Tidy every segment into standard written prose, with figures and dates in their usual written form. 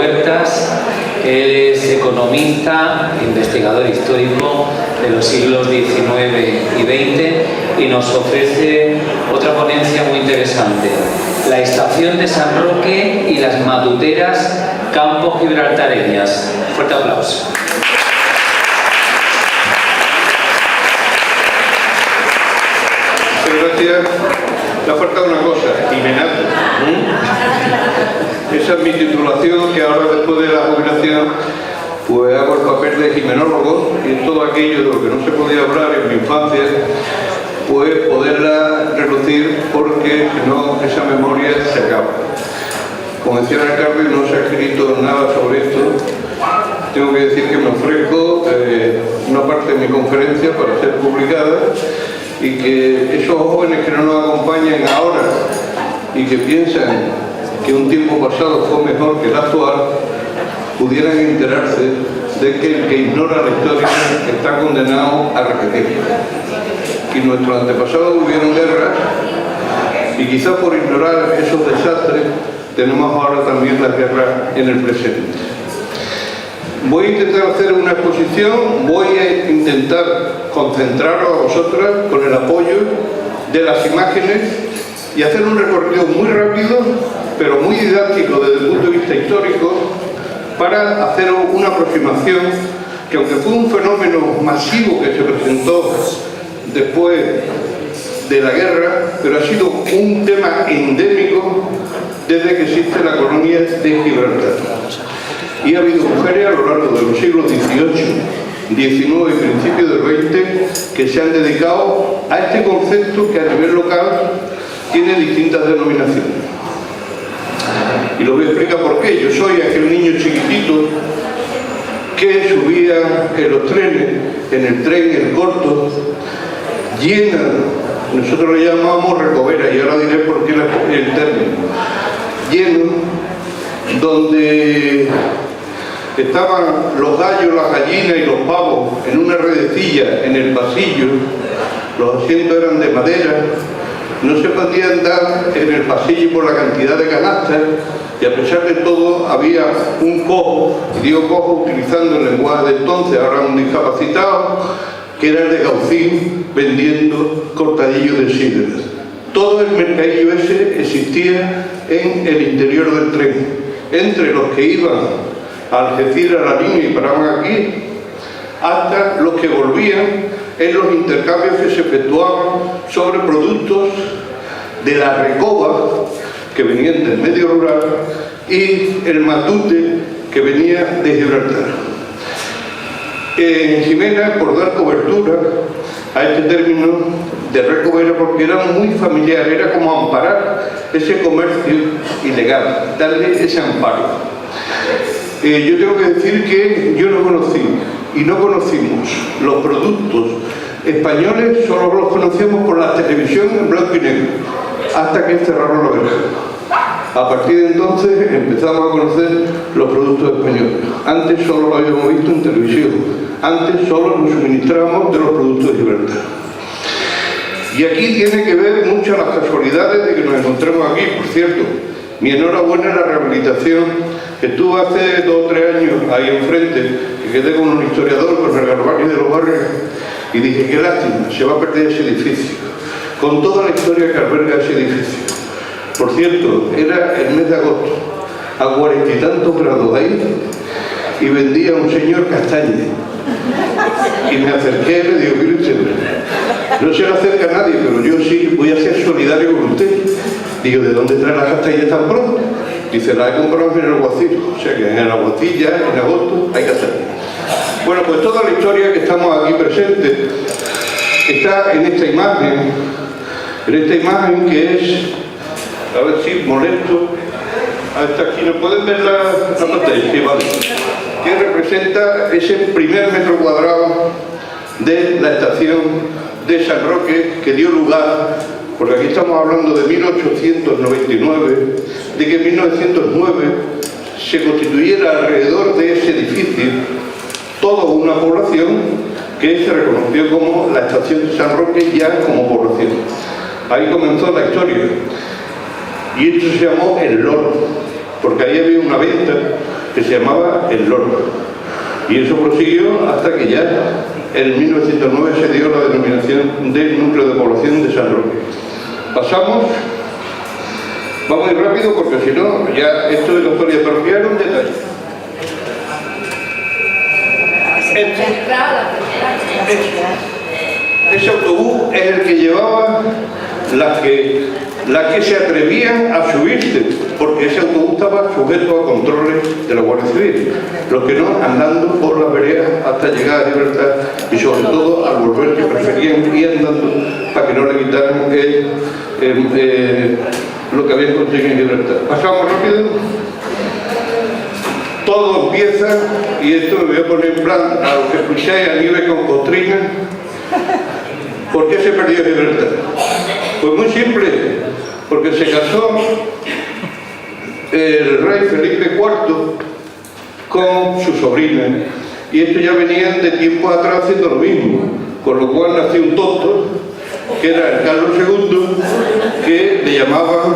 Huertas. Él es economista, investigador histórico de los siglos XIX y XX y nos ofrece otra ponencia muy interesante: la estación de San Roque y las matuteras campos gibraltareñas. Fuerte aplauso. Gracias. Le ha faltado una cosa, Jimenato. Esa es mi titulación, que ahora después de la jubilación pues hago el papel de jimenólogo, y todo aquello de lo que no se podía hablar en mi infancia pues poderla relucir, porque si no esa memoria se acaba. Como decía el alcalde, no se ha escrito nada sobre esto. Tengo que decir que me ofrezco una parte de mi conferencia para ser publicada, y que esos jóvenes que no nos acompañan ahora y que piensan que un tiempo pasado fue mejor que el actual, pudieran enterarse de que el que ignora la historia está condenado a repetirla. Y nuestros antepasados tuvieron guerras, y quizás por ignorar esos desastres tenemos ahora también las guerras en el presente. Voy a intentar hacer una exposición, voy a intentar concentraros a vosotras con el apoyo de las imágenes y hacer un recorrido muy rápido, pero muy didáctico desde el punto de vista histórico, para hacer una aproximación que, aunque fue un fenómeno masivo que se presentó después de la guerra, pero ha sido un tema endémico desde que existe la colonia de Gibraltar. Y ha habido mujeres a lo largo de los siglos XVIII, XIX y principios del XX que se han dedicado a este concepto, que a nivel local tiene distintas denominaciones. Y lo voy a explicar por qué. Yo soy aquel niño chiquitito que subía en los trenes, en el tren, el corto, llena, nosotros le llamamos recovera, y ahora diré por qué el término, lleno, donde estaban los gallos, las gallinas y los pavos en una redecilla en el pasillo. Los asientos eran de madera, no se podía andar en el pasillo por la cantidad de canastas, y a pesar de todo había un cojo, y digo cojo utilizando el lenguaje de entonces, ahora un discapacitado, que era el de Gaucín, vendiendo cortadillos de sidras. Todo el mercadillo ese existía en el interior del tren, entre los que iban a Algeciras, a la línea, y paraban aquí, hasta los que volvían en los intercambios que se efectuaban sobre productos de la recoba, que venían del medio rural, y el matute, que venía de Gibraltar. En Jimena, por dar cobertura a este término de recovera, porque era muy familiar, era como amparar ese comercio ilegal, darle ese amparo. Yo tengo que decir que yo no conocí y no conocimos los productos españoles, solo los conocíamos por la televisión en blanco y negro, hasta que cerraron la verja. A partir de entonces empezamos a conocer los productos españoles. Antes solo lo habíamos visto en televisión, antes solo nos suministrábamos de los productos de Gibraltar. Y aquí tiene que ver muchas las casualidades de que nos encontremos aquí. Por cierto, mi enhorabuena en la rehabilitación. Estuve hace 2 o 3 años ahí enfrente, que quedé con un historiador, con el Garbarri de los Barrios, y dije, qué lástima, se va a perder ese edificio, con toda la historia que alberga ese edificio. Por cierto, era el mes de agosto, a 40 y tantos grados ahí, y vendía un señor castaña. Y me acerqué y le digo, mire usted, no se le acerca a nadie, pero yo sí voy a ser solidario con usted. Digo, ¿de dónde trae las castañas tan pronto? Dice, la he comprado en el Alguacil. O sea que en el Alguacil ya, en agosto, hay que hacerlo. Bueno, pues toda la historia que estamos aquí presentes está en esta imagen que es, a ver si molesto, hasta aquí, ¿no pueden ver la pantalla? Sí, vale. Que representa ese primer metro cuadrado de la estación de San Roque, que dio lugar, porque aquí estamos hablando de 1899, de que en 1909 se constituyera alrededor de ese edificio toda una población que se reconoció como la estación de San Roque ya como población. Ahí comenzó la historia. Y esto se llamó el Loro, porque ahí había una venta que se llamaba El Loro. Y eso prosiguió hasta que ya en 1909 se dio la denominación de núcleo de población de San Roque. Pasamos, vamos a ir rápido porque si no, ya esto de la historia parroquial era un detalle. Ese autobús es el que llevaba las que se atrevían a subirse, porque ese autobús estaba sujeto a controles de la Guardia Civil. Los que no, andando por las veredas hasta llegar a Gibraltar, y sobre todo al volver que preferían ir andando para que no le quitaran lo que habían conseguido en Gibraltar. Pasamos rápido. Todo empieza, y esto me voy a poner en plan a lo que escucháis a Nieves con Costrina. ¿Por qué se perdió Gibraltar? Pues muy simple, porque se casó el rey Felipe IV con su sobrina, y estos ya venían de tiempo atrás haciendo lo mismo, con lo cual nació un tonto, que era el Carlos II, que le llamaban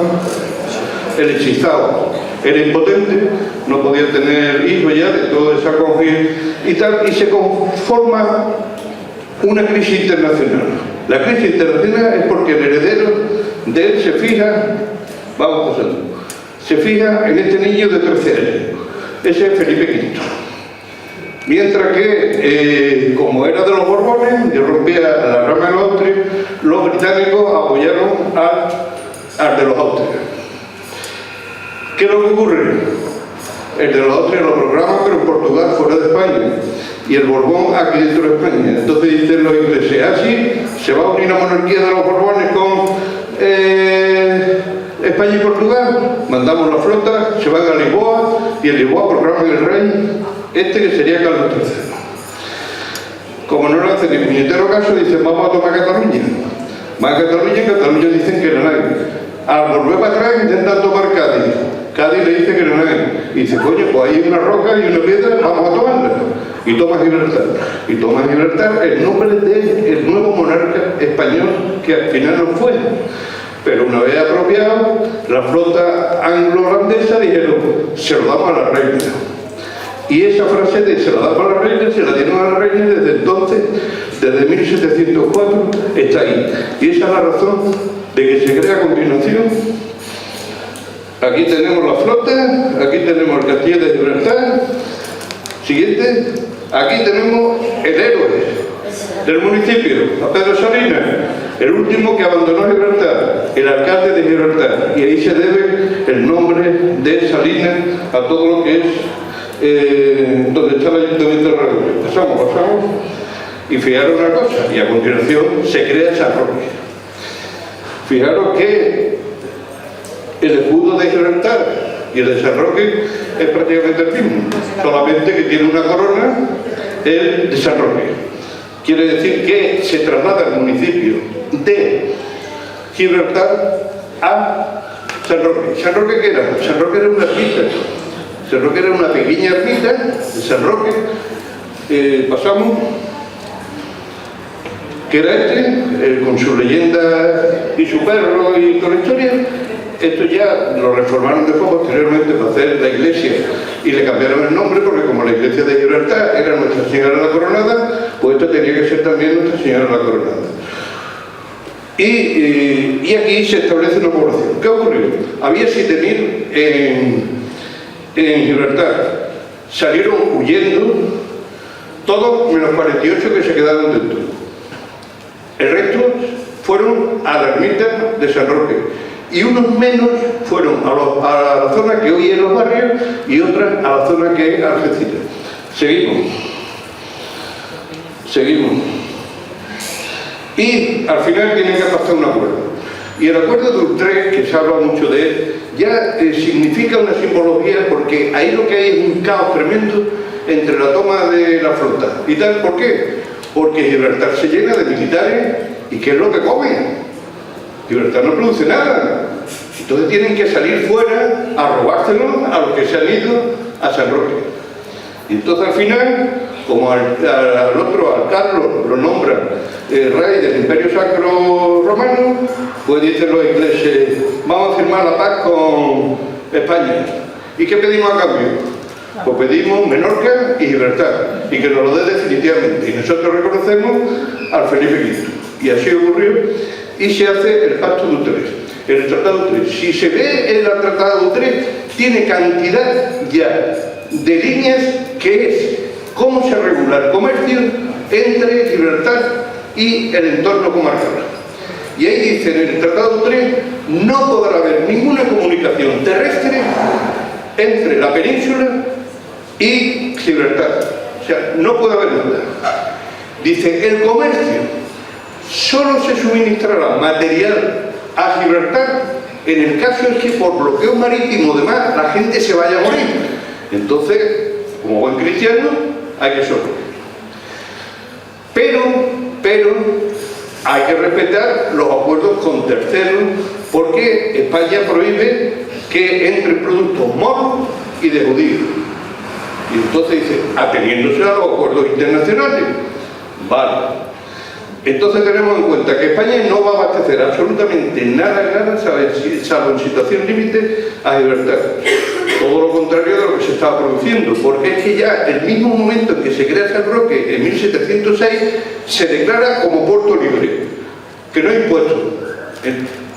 el hechizado. Era impotente, no podía tener hijos ya de toda esa confianza y tal, y se conforma una crisis internacional. La crisis internacional es porque el heredero de él se fija, vamos pasando, se fija en este niño de 13 años, ese es Felipe V. Mientras que, como era de los Borbones, y rompía la rama de los Austrias, los británicos apoyaron al de los Austrias. ¿Qué es lo que ocurre? El de los Austrias lo programa, pero en Portugal, fuera de España, y el Borbón aquí dentro de España. Entonces dicen los ingleses, así se va a unir la monarquía de los Borbones con España y Portugal, mandamos la flota, se van a Lisboa, y en Lisboa programan el rey, que sería Carlos III. Como no le hacen ni puñetero caso, dicen, vamos a tomar Cataluña. Van a Cataluña, y Cataluña dicen que no hay. Al volver para atrás intentan tomar Cádiz. Cádiz le dice que no hay. Y dice, coño, pues hay una roca y una piedra, vamos a tomarla. Y toma Gibraltar. Y toma Gibraltar el nombre del nuevo monarca español, que al final no fue. Pero una vez apropiado, la flota anglo-holandesa dijeron, se lo damos a la reina. Y esa frase de se la damos a la reina, se la dieron a la reina, y desde entonces, desde 1704, está ahí. Y esa es la razón de que se crea a continuación. Aquí tenemos la flota, aquí tenemos el castillo de Gibraltar. Siguiente, aquí tenemos el héroe del municipio, a Pedro Salinas, el último que abandonó Gibraltar, el alcalde de Gibraltar, y ahí se debe el nombre de Salinas a todo lo que es donde está el ayuntamiento de Redondo. Pasamos, y fijaros una cosa, y a continuación se crea San Roque. Fijaros que el escudo de Gibraltar y el de San Roque es prácticamente el mismo, solamente que tiene una corona, el de San Roque. Quiere decir que se traslada el municipio de Gibraltar a San Roque. ¿San Roque qué era? San Roque era una ermita. San Roque era una pequeña ermita de San Roque. Pasamos, que era con su leyenda y su perro y toda la historia. Esto ya lo reformaron después posteriormente para hacer la iglesia y le cambiaron el nombre porque como la iglesia de Gibraltar era Nuestra Señora la Coronada, pues esto tenía que ser también Nuestra Señora la Coronada. Y aquí se establece una población. ¿Qué ocurrió? Había 7.000 en Gibraltar. Salieron huyendo, todos menos 48 que se quedaron dentro. El resto fueron a la ermita de San Roque. Y unos menos fueron a la zona que hoy es los barrios y otras a la zona que es Algeciras. Seguimos. Y al final tienen que pasar un acuerdo. Y el acuerdo de Utrecht, que se habla mucho de él, ya significa una simbología porque ahí lo que hay es un caos tremendo entre la toma de la flota. ¿Y tal? ¿Por qué? Porque Gibraltar se llena de militares y ¿qué es lo que comen? Gibraltar no produce nada. Entonces tienen que salir fuera a robárselo a los que se han ido a San Roque. Y entonces al final, como al Carlos lo nombran rey del Imperio Sacro Romano, pues dicen los ingleses, vamos a firmar la paz con España. ¿Y qué pedimos a cambio? Pues pedimos Menorca y Gibraltar, y que nos lo dé definitivamente. Y nosotros reconocemos al Felipe V. Y así ocurrió, y se hace el Pacto de Utrecht, el Tratado de Utrecht. Si se ve en el Tratado de Utrecht, tiene cantidad ya de líneas que es cómo se regula el comercio entre Gibraltar y el entorno comarcal. Y ahí dice en el Tratado de Utrecht no podrá haber ninguna comunicación terrestre entre la península y Gibraltar. O sea, no puede haber nada. Dice, el comercio solo se suministrará material a Gibraltar en el caso en que por bloqueo marítimo o demás la gente se vaya a morir. Entonces, como buen cristiano, hay que socorrer. Pero hay que respetar los acuerdos con terceros, porque España prohíbe que entren productos moros y de judíos. Y entonces dice, ateniéndose a los acuerdos internacionales. Vale. Entonces tenemos en cuenta que España no va a abastecer absolutamente nada, salvo en situación límite, a Gibraltar. Todo lo contrario de lo que se estaba produciendo, porque es que ya el mismo momento en que se crea San Roque, en 1706, se declara como puerto libre, que no hay impuestos,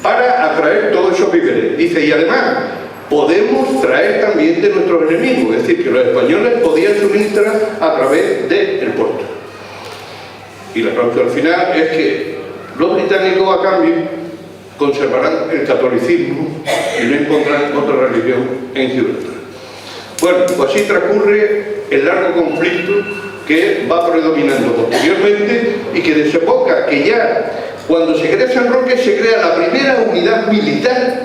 para atraer todos esos víveres. Dice, y además, podemos traer también de nuestros enemigos, es decir, que los españoles podían suministrar a través del puerto. Y la cláusula al final es que los británicos a cambio conservarán el catolicismo y no impondrán otra religión en Gibraltar. Bueno, pues así transcurre el largo conflicto que va predominando posteriormente y que desemboca que ya cuando se crea San Roque se crea la primera unidad militar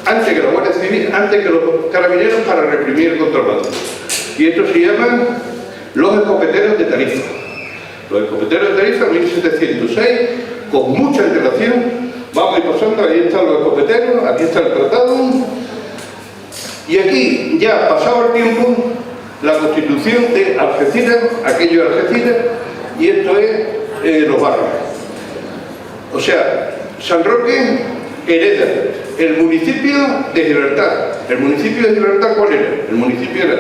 antes que la Guardia Civil, antes que los carabineros, para reprimir el contrabando. Y esto se llama los escopeteros de Tarifa. Los escopeteros de Tarifa, 1706, con mucha antelación. Vamos a ir pasando, ahí están los escopeteros, aquí está el tratado. Y aquí, ya pasado el tiempo, la constitución de Algeciras, aquello de Algeciras, y esto es los barrios. O sea, San Roque hereda el municipio de Gibraltar. ¿El municipio de Gibraltar cuál era? El municipio era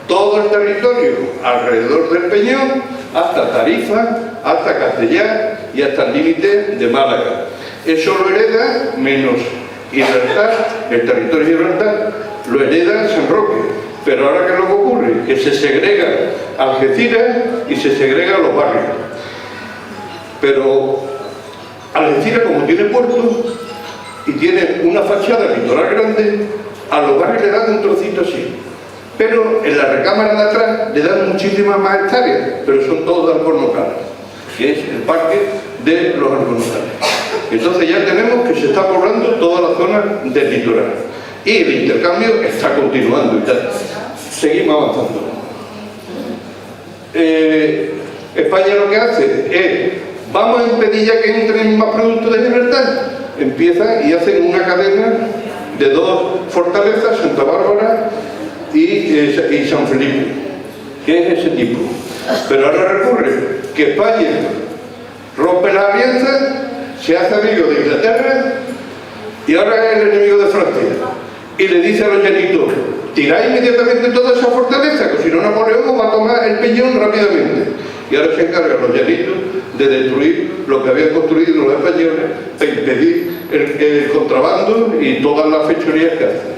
todo el territorio alrededor del Peñón, hasta Tarifa, hasta Castellar y hasta el límite de Málaga. Eso lo hereda, menos Gibraltar, el territorio de Gibraltar, lo hereda San Roque. Pero ahora, ¿qué es lo que ocurre? Que se segrega Algeciras y se segregan los barrios. Pero Algeciras, como tiene puerto y tiene una fachada litoral grande, a los barrios le dan un trocito así. Pero en la recámara de atrás le dan muchísimas más hectáreas, pero son todos de alcornocales, que es el parque de los alcornocales. Entonces ya tenemos que se está poblando toda la zona del litoral. Y el intercambio está continuando y tal. Seguimos avanzando. España lo que hace es, vamos a impedir ya que entren más productos de Gibraltar. Empiezan y hacen una cadena de dos fortalezas, Santa Bárbara y San Felipe, que es ese tipo. Pero ahora recurre que España rompe la alianza, se hace amigo de Inglaterra y ahora es el enemigo de Francia. Y le dice a los llanitos, tirad inmediatamente toda esa fortaleza, que si no Napoleón os va a tomar el Peñón rápidamente. Y ahora se encargan los llanitos de destruir lo que habían construido los españoles para impedir el contrabando y todas las fechorías que hacen.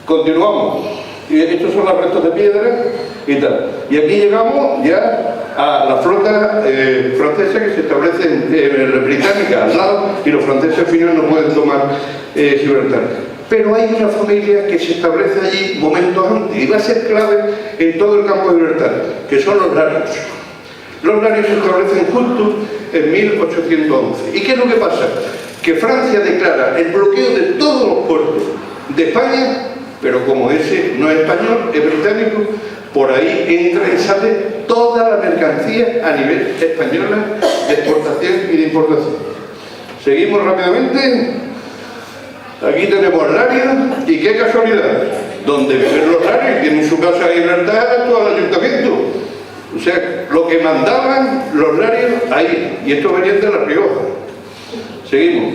Continuamos. Y estos son los restos de piedra y tal. Y aquí llegamos ya a la flota francesa que se establece en británica al lado, y los franceses al final no pueden tomar Gibraltar. Pero hay una familia que se establece allí momentos antes y va a ser clave en todo el campo de Gibraltar, que son los Larios. Los Larios se establecen justo en 1811. ¿Y qué es lo que pasa? Que Francia declara el bloqueo de todos los puertos de España, pero como ese no es español, es británico, por ahí entra y sale toda la mercancía a nivel española de exportación y de importación. Seguimos rápidamente. Aquí tenemos Larios, y qué casualidad, donde viven los Larios, tienen su casa en Gibraltar, todo el ayuntamiento. O sea, lo que mandaban los Larios ahí, y esto venía de La Rioja. Seguimos.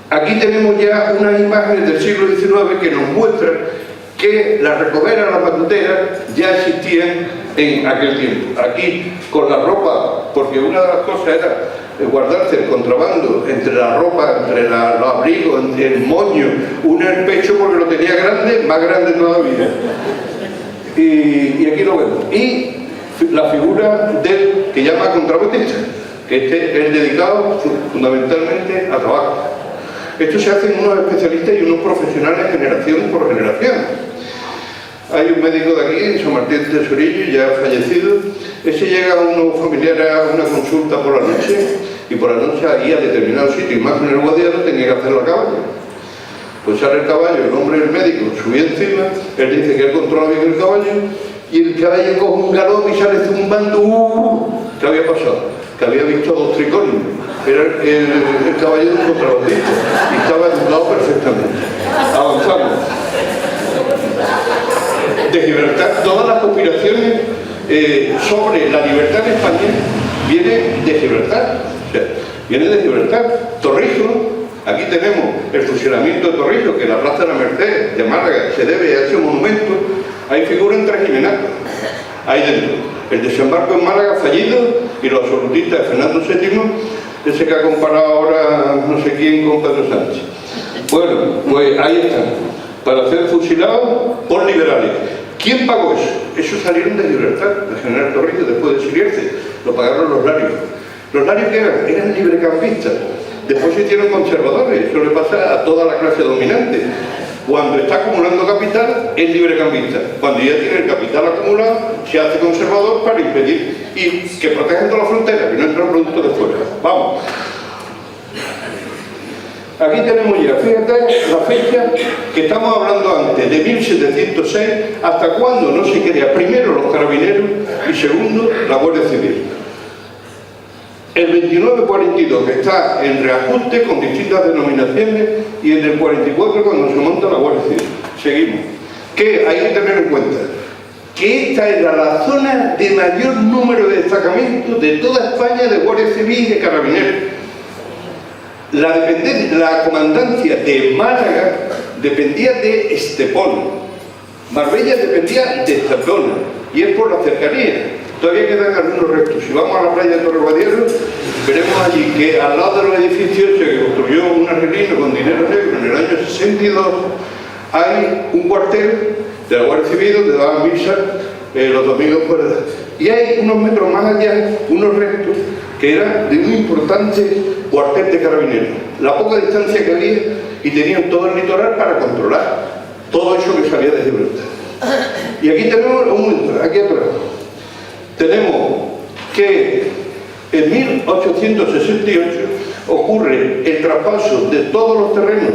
Aquí tenemos ya unas imágenes del siglo XIX que nos muestran que que las recoveras, las batuteras, ya existían en aquel tiempo. Aquí, con la ropa, porque una de las cosas era guardarse el contrabando entre la ropa, entre los abrigos, entre el moño, uno en el pecho porque lo tenía grande, más grande todavía. Y aquí lo vemos. Y la figura del que llama contrabandista, que este es dedicado fundamentalmente a trabajo. Esto se hace en unos especialistas y unos profesionales generación por generación. Hay un médico de aquí, en San Martín de Tesorillo, ya fallecido. Ese llega a unos familiares a una consulta por la noche, y por la noche ahí a determinado sitio, y más que en el guadiaro tenía que hacerlo a caballo. Pues sale el caballo, el hombre del médico subía encima, él dice que él controla bien el caballo, y el caballo coge un galope y sale zumbando. ¿Qué había pasado? Que había visto dos triconios. Era el caballo de un contrabandista y estaba educado perfectamente. Avanzamos. De Gibraltar, todas las conspiraciones sobre la libertad en España vienen de Gibraltar. O sea, viene de Gibraltar. Torrijos, aquí tenemos el fusilamiento de Torrijos, que en la Plaza de la Merced de Málaga se debe a ese monumento. Ahí figuran tres jimenazos. Ahí dentro. El desembarco en Málaga fallido y los absolutistas de Fernando VII, ese que ha comparado ahora no sé quién con Pedro Sánchez. Bueno, pues ahí están, para ser fusilados por liberales. ¿Quién pagó eso? Eso salieron de Gibraltar, de General Torrijos, después de exiliarse. Lo pagaron los larios. ¿Los larios qué eran? Eran librecampistas. Después se hicieron conservadores. Eso le pasa a toda la clase dominante. Cuando está acumulando capital, es librecambista. Cuando ya tiene el capital acumulado, se hace conservador para impedir y que protejan toda la frontera, que no entran productos de fuera. Vamos. Aquí tenemos ya, fíjate, la fecha que estamos hablando antes, de 1706, hasta cuando no se crea primero los carabineros y segundo la Guardia Civil. El 29-42, que está en reajuste con distintas denominaciones, y en el 44 cuando se monta la Guardia Civil. Seguimos. Que hay que tener en cuenta que esta era la zona de mayor número de destacamentos de toda España de Guardia Civil y de Carabineros. La comandancia de Málaga dependía de Estepona. Marbella dependía de Estepona, y es por la cercanía. Todavía quedan algunos restos. Si vamos a la playa de Torre Guadiaro, veremos allí que al lado de los edificios se construyó un arreglino con dinero negro en el año 62. Hay un cuartel de la Guardia Civil donde daban misa los domingos por edad. Y hay unos metros más allá, unos restos que eran de un importante cuartel de carabineros. La poca distancia que había, y tenían todo el litoral para controlar todo eso que salía de Gibraltar. Y aquí tenemos aquí atrás. Tenemos que en 1868 ocurre el traspaso de todos los terrenos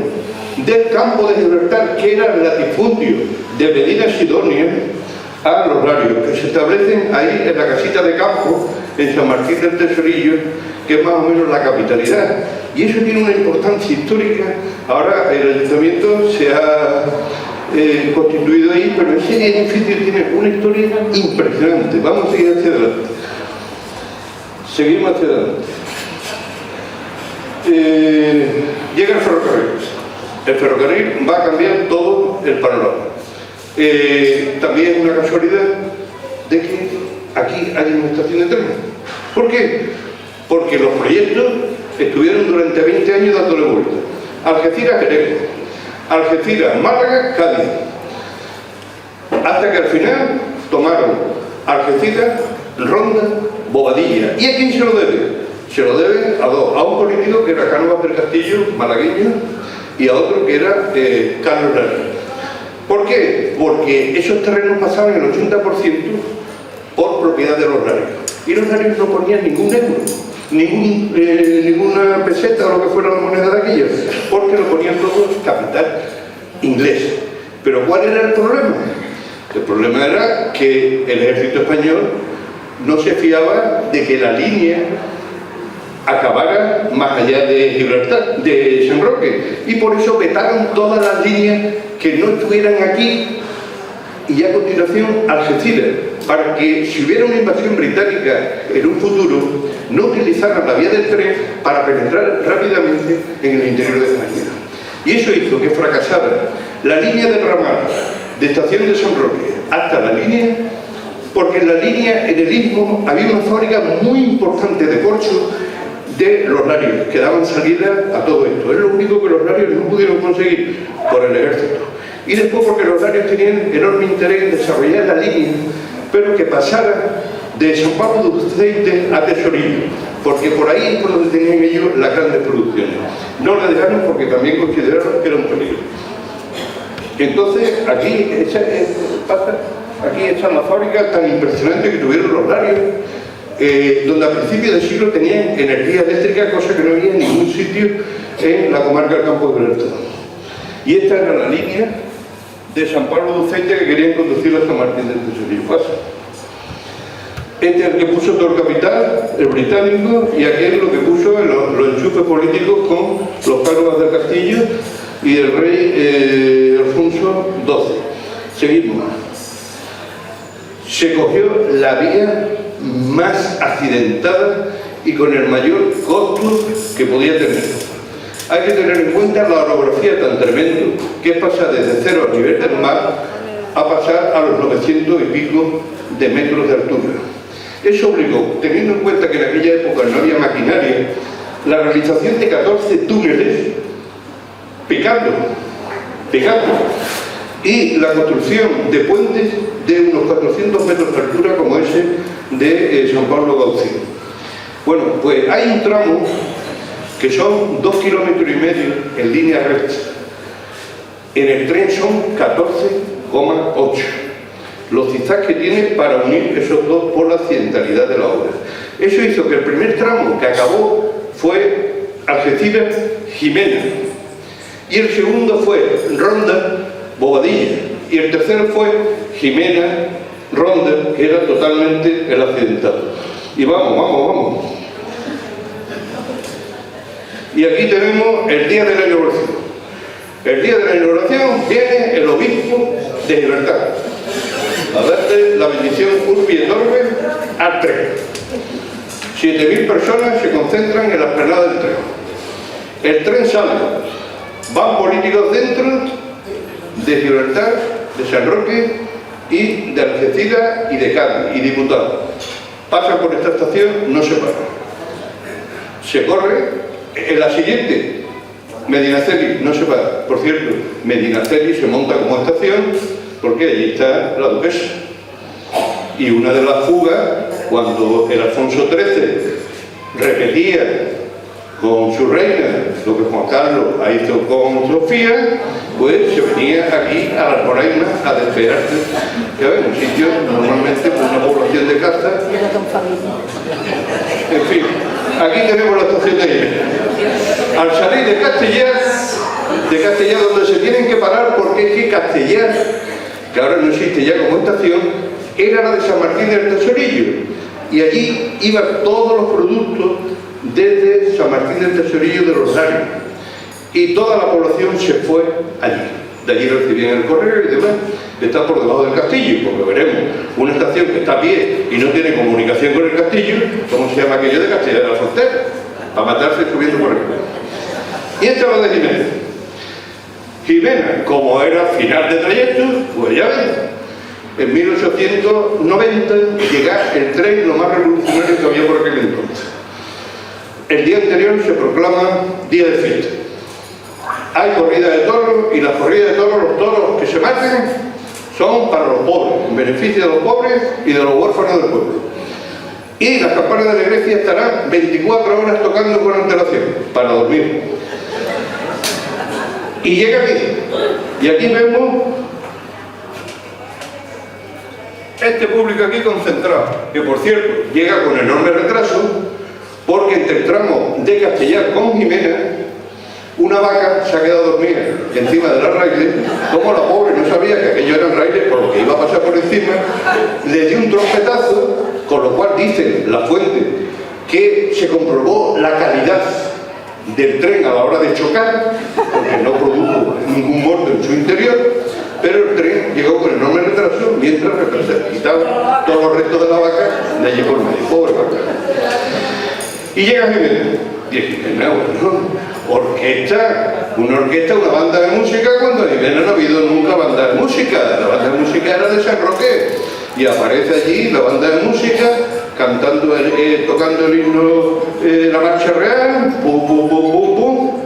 del campo de Gibraltar, que era el latifundio de Medina Sidonia, a los larios, que se establecen ahí en la casita de campo, en San Martín del Tesorillo, que es más o menos la capitalidad. Y eso tiene una importancia histórica. Ahora el ayuntamiento se ha constituido ahí, pero ese edificio tiene una historia impresionante. Vamos a seguir hacia adelante. Seguimos hacia adelante. Llega el ferrocarril. El ferrocarril va a cambiar todo el panorama. También es una casualidad de que aquí hay una estación de tren. ¿Por qué? Porque los proyectos estuvieron durante 20 años dándole vuelta. Algeciras, Jerez, Algeciras, Málaga, Cádiz. Hasta que al final tomaron Algeciras, Ronda, Bobadilla. ¿Y a quién se lo debe? Se lo debe a dos. A un político que era Cánovas del Castillo, malagueño, y a otro que era Carlos Larios. ¿Por qué? Porque esos terrenos pasaban el 80% por propiedad de los Larios. Y los Larios no ponían ningún euro, ninguna peseta o lo que fuera la moneda de aquellos, porque lo ponían todo capital inglés. Pero ¿cuál era el problema? El problema era que el ejército español no se fiaba de que la línea acabara más allá de Gibraltar, de San Roque, y por eso vetaron todas las líneas que no estuvieran aquí, y a continuación Algeciras, para que si hubiera una invasión británica en un futuro, no utilizaran la vía del tren para penetrar rápidamente en el interior de España. Y eso hizo que fracasara la línea del ramal de Estación de San Roque hasta la línea, porque en la línea, en el Istmo, había una fábrica muy importante de corcho de los Larios, que daban salida a todo esto. Es lo único que los Larios no pudieron conseguir por el ejército. Y después porque los Larios tenían enorme interés en desarrollar la línea, pero que pasara de San Pablo de Uceite a Tesorillo, porque por ahí es por donde tenían ellos las grandes producciones. No la dejaron porque también consideraron que era un peligro. Entonces, aquí está la fábrica tan impresionante que tuvieron los Larios, donde a principios del siglo tenían energía eléctrica, cosa que no había en ningún sitio en la comarca del Campo de Gibraltar. Y esta era la línea de San Pablo de Uceite que querían conducir hasta Martín del Tesorillo. Este es el que puso todo el capital, el británico, y aquel es lo que puso los enchufes políticos con los Cánovas del Castillo y el rey Alfonso XII. Seguimos. Se cogió la vía más accidentada y con el mayor costo que podía tener. Hay que tener en cuenta la orografía tan tremendo que es pasar desde cero al nivel del mar a pasar a los 900 y pico de metros de altura. Eso obligó, teniendo en cuenta que en aquella época no había maquinaria, la realización de 14 túneles picando, y la construcción de puentes de unos 400 metros de altura como ese de San Pablo Gaucio. Bueno, pues hay un tramo que son 2,5 kilómetros en línea recta. En el tren son 14,8. Los zigzags que tiene para unir esos dos por la accidentalidad de la obra. Eso hizo que el primer tramo que acabó fue Algeciras-Jimena, y el segundo fue Ronda-Bobadilla, y el tercero fue Jimena-Ronda, que era totalmente el accidentado. Y vamos. Y aquí tenemos el día de la inauguración. El día de la inauguración viene el obispo de Gibraltar a darte la bendición Urbi et Orbi al tren. 7.000 personas se concentran en la esplanada del tren. El tren sale, van políticos dentro de Gibraltar, de San Roque y de Algeciras y de Cádiz, y diputados. Pasan por esta estación, no se paran. Se corre, en la siguiente, Medinaceli, no se para. Por cierto, Medinaceli se monta como estación porque allí está la duquesa. Y una de las fugas, cuando el Alfonso XIII repetía con su reina lo que Juan Carlos hizo con Sofía, pues se venía aquí a la Almoraima a despejarse. Ya ven, un sitio normalmente con una población de castas. En fin, aquí tenemos la estación de Jimena. Al salir de Castellar, donde se tienen que parar porque es que Castellar, que ahora no existe ya como estación, era la de San Martín del Tesorillo, y allí iban todos los productos desde San Martín del Tesorillo de los Larios, y toda la población se fue allí. De allí recibían el correo y demás. Está por debajo del castillo, porque veremos una estación que está a pie y no tiene comunicación con el castillo. ¿Cómo se llama aquello de Castellar de la Frontera? Para matarse subiendo por arriba. Y esta va de Jimena. Jimena, como era final de trayecto, pues ya ven, en 1890 llega el tren lo más revolucionario que había por aquel entonces. El día anterior se proclama día de fiesta. Hay corrida de toros, y las corridas de toros, los toros que se maten son para los pobres, en beneficio de los pobres y de los huérfanos del pueblo. Y las campanas de la iglesia estarán 24 horas tocando con antelación, para dormir. Y llega aquí, y aquí vemos este público aquí concentrado, que por cierto llega con enorme retraso, porque entre el tramo de Castellar con Jimena, una vaca se ha quedado dormida encima de la raíles. Como la pobre no sabía que aquello eran raíles, por lo que iba a pasar por encima, le dio un trompetazo, con lo cual dicen la fuente que se comprobó la calidad del tren a la hora de chocar, porque no produjo ningún muerto en su interior, pero el tren llegó con enorme retraso mientras se quitaban todos los restos de la vaca de allí por medio. Pobre vaca. Y llega Jimena. Y Jimena, bueno, orquesta una orquesta, una banda de música, cuando en Jimena no ha habido nunca banda de música. La banda de música era de San Roque, y aparece allí la banda de música cantando, tocando el himno, la marcha real, pum, pum, pum, pum, pum,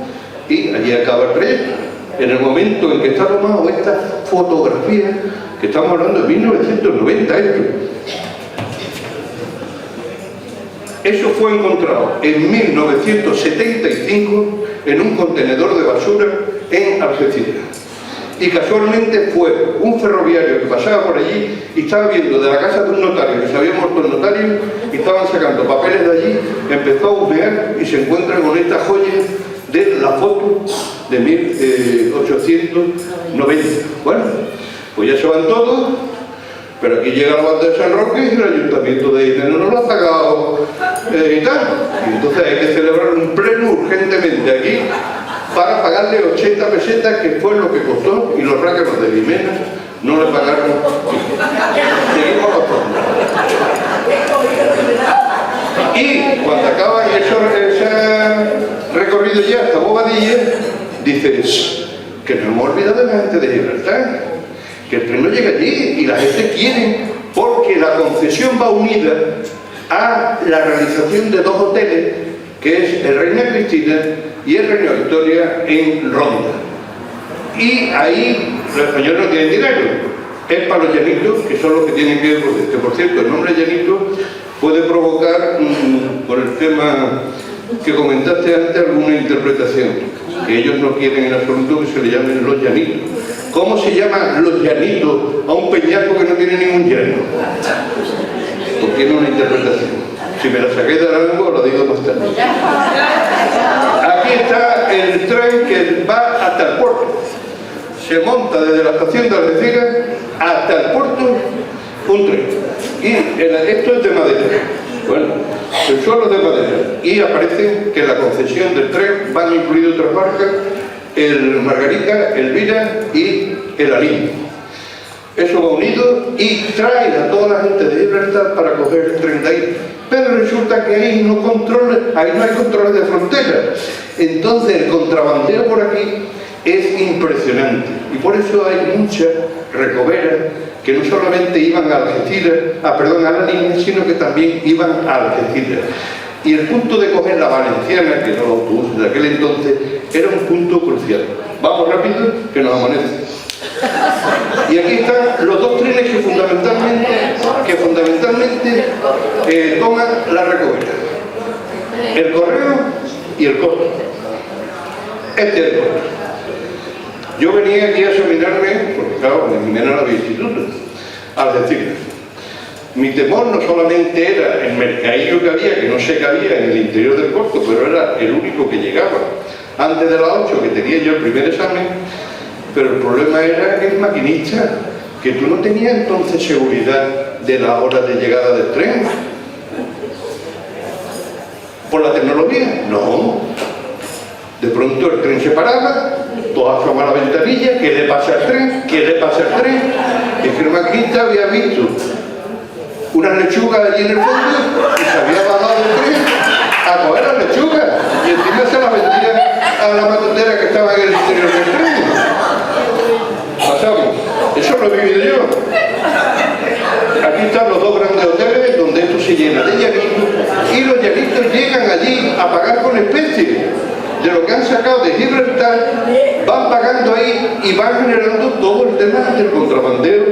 y allí acaba el proyecto. En el momento en que está tomado esta fotografía, que estamos hablando de 1990 esto, eso fue encontrado en 1975 en un contenedor de basura en Algeciras. Y casualmente fue un ferroviario que pasaba por allí y estaba viendo de la casa de un notario, que se había muerto el notario, y estaban sacando papeles de allí, empezó a husmear y se encuentra con esta joya de la foto de 1890. Bueno, pues ya se van todos, pero aquí llega la banda de San Roque y el ayuntamiento de Jimena no lo ha pagado y tal. Y entonces hay que celebrar un pleno urgentemente aquí para pagarle 80 pesetas, que fue lo que costó, y los rácanos de Jimena no le pagaron. Seguimos los fondos. Y cuando acaba ese recorrido ya hasta Bobadilla, dices que no hemos olvidado de la gente de Gibraltar, que el tren no llega allí y la gente quiere, porque la concesión va unida a la realización de dos hoteles, que es el Reina Cristina y el Reina Victoria en Ronda. Y ahí los españoles no tienen dinero, es para los llanitos, que son los que tienen que por cierto, el nombre llanito puede provocar, por el tema que comentaste antes, alguna interpretación, que ellos no quieren en absoluto que se le llamen los llanitos. ¿Cómo se llaman los llanitos a un peñasco que no tiene ningún llano? Pues tiene una interpretación. Si me la saqué de la lengua, lo digo más tarde. Aquí está el tren que va hasta el puerto. Se monta desde la estación de Algeciras hasta el puerto un tren. Y esto es de madera. Bueno, el suelo es de madera. Y aparece que en la concesión del tren van incluidos otras marcas: el Margarita, el Elvira y el Aline. Eso va unido y trae a toda la gente de Gibraltar para coger el tren de ahí. Pero resulta que ahí no hay controles de frontera. Entonces el contrabandeo por aquí es impresionante. Y por eso hay muchas recoveras que no solamente iban a Algeciras, a la línea, sino que también iban a Algeciras. Y el punto de coger la Valenciana, que no los autobuses de aquel entonces, era un punto crucial. Vamos rápido, que nos amanece. Y aquí están los dos trenes que fundamentalmente toman la recogida: el Correo y el Costo. Este es el Costo. Yo venía aquí a examinarme, porque claro, en Jimena no había instituto, al decir, mi temor no solamente era el mercadillo que había, que no se cabía en el interior del Costo, pero era el único que llegaba antes de las 8, que tenía yo el primer examen. Pero el problema era el maquinista, que tú no tenías entonces seguridad de la hora de llegada del tren. ¿Por la tecnología? No. De pronto el tren se paraba, tú asomas a la ventanilla: ¿qué le pasa al tren? ¿Qué le pasa al tren? Es que el maquinista había visto unas lechugas allí en el fondo y se había bajado del tren a coger las lechugas, y encima se las vendía a la matutera que estaba en el interior del tren. Pasamos. Eso lo he vivido yo. Aquí están los dos grandes hoteles donde esto se llena de llanitos, y los llanitos llegan allí a pagar con especie de lo que han sacado de Gibraltar, van pagando ahí y van generando todo el tema del contrabandeo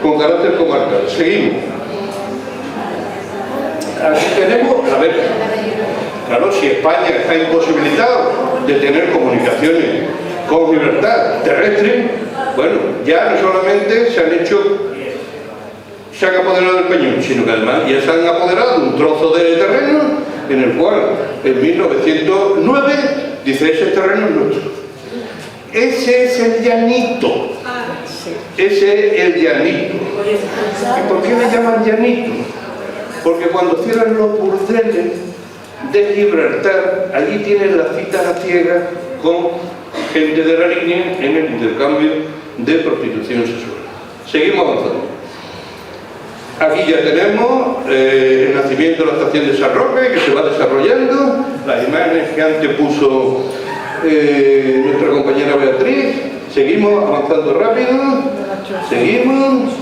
con carácter comarcal. Seguimos. Aquí tenemos, a ver, claro, si España está imposibilitado de tener comunicaciones con Gibraltar terrestre, bueno, ya no solamente se han apoderado del Peñón, sino que además ya se han apoderado de un trozo de terreno en el cual en 1909 dice: ese terreno es nuestro. Ese es el llanito. Ese es el llanito. ¿Y por qué le llaman llanito? Porque cuando cierran los burdeles de Gibraltar, allí tienen las citas a ciegas con gente de la línea en el intercambio de prostitución sexual. Seguimos avanzando. Aquí ya tenemos el nacimiento de la estación de San Roque, que se va desarrollando, las imágenes que antes puso nuestra compañera Beatriz. Seguimos avanzando rápido. Seguimos.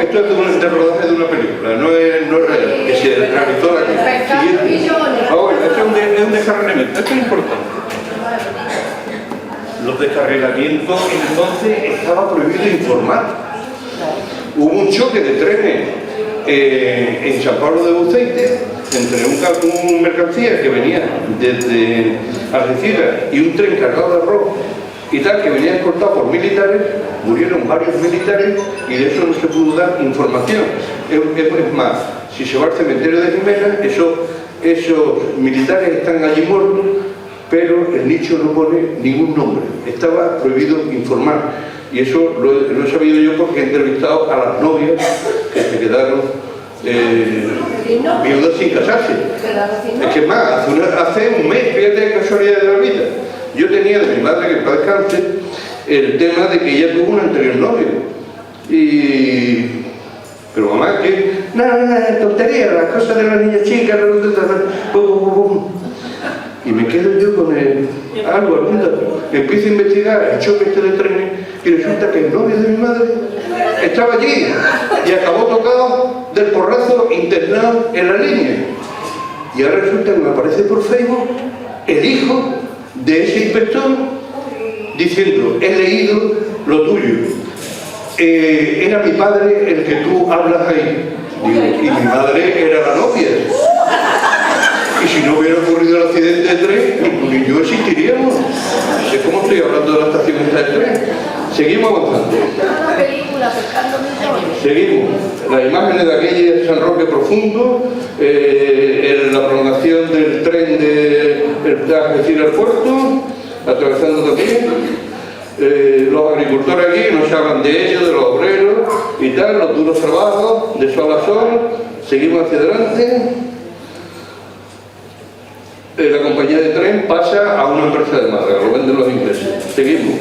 Esto es de rodaje de una película, no es real, que se realizó aquí. Siguiente. Ahora, esto es un descarrilamiento, esto es importante. Los descarrilamientos, entonces estaba prohibido informar. Hubo un choque de trenes en San Pablo de Buceite entre un mercancía que venía desde Algeciras y un tren cargado de arroz y tal, que venía escoltado por militares. Murieron varios militares y de eso no se pudo dar información. Es más, si se va al cementerio de Jimena, esos militares están allí muertos, pero el nicho no pone ningún nombre. Estaba prohibido informar. Y eso lo he sabido yo porque he entrevistado a las novias que se quedaron viudas sin casarse. Es que más, hace un mes, fíjate qué casualidad de la vida. Yo tenía de mi madre, que en paz descanse, el tema de que ella tuvo un anterior novio. Pero mamá, que nada, tontería, las cosas de la niña chica, y me quedo yo con algún dato. Empiezo a investigar el choque de trenes y resulta que el novio de mi madre estaba allí y acabó tocado del porrazo internado en la línea. Y ahora resulta que me aparece por Facebook el hijo de ese inspector diciendo: he leído lo tuyo, era mi padre el que tú hablas ahí. Digo, y mi madre era la novia. Y si no hubiera ocurrido el accidente de tren, ni yo existiríamos. Sé cómo estoy hablando de la estación esta de tren. Seguimos avanzando. Seguimos. Las imágenes de aquella San Roque Profundo, la prolongación del tren de Algeciras al puerto, atravesando también. Los agricultores aquí nos hablan de ellos, de los obreros y tal, los duros trabajos, de sol a sol. Seguimos hacia adelante. La compañía de tren pasa a una empresa de Málaga, lo venden los ingleses. Seguimos.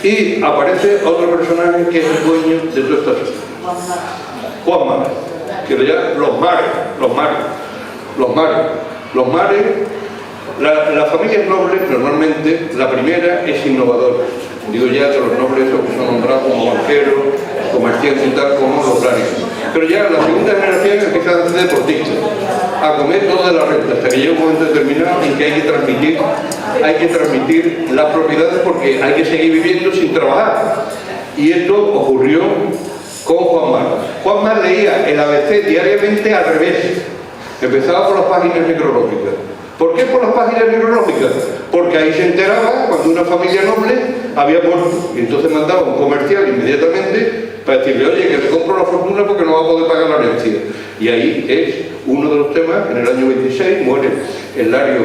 Y aparece otro personaje que es el dueño de toda esta zona. Juan Mares, que lo llaman los mares. Las familias nobles, normalmente, la primera es innovadora. Digo ya de los nobles que son nombrados como banqueros, comerciantes y tal, como los Blanes. Pero ya la segunda generación empieza a ser deportistas, a comer toda la renta, hasta que llega un momento determinado en que hay que transmitir las propiedades porque hay que seguir viviendo sin trabajar. Y esto ocurrió con Juan Mar. Juan Mar leía el ABC diariamente al revés. Empezaba por las páginas necrológicas. ¿Por qué por las páginas necrológicas? Porque ahí se enteraba cuando una familia noble había muerto. Y entonces mandaba un comercial inmediatamente para decirle: oye, que le compro la fortuna porque no va a poder pagar la herencia. Y ahí es uno de los temas. En el año 26 muere el lario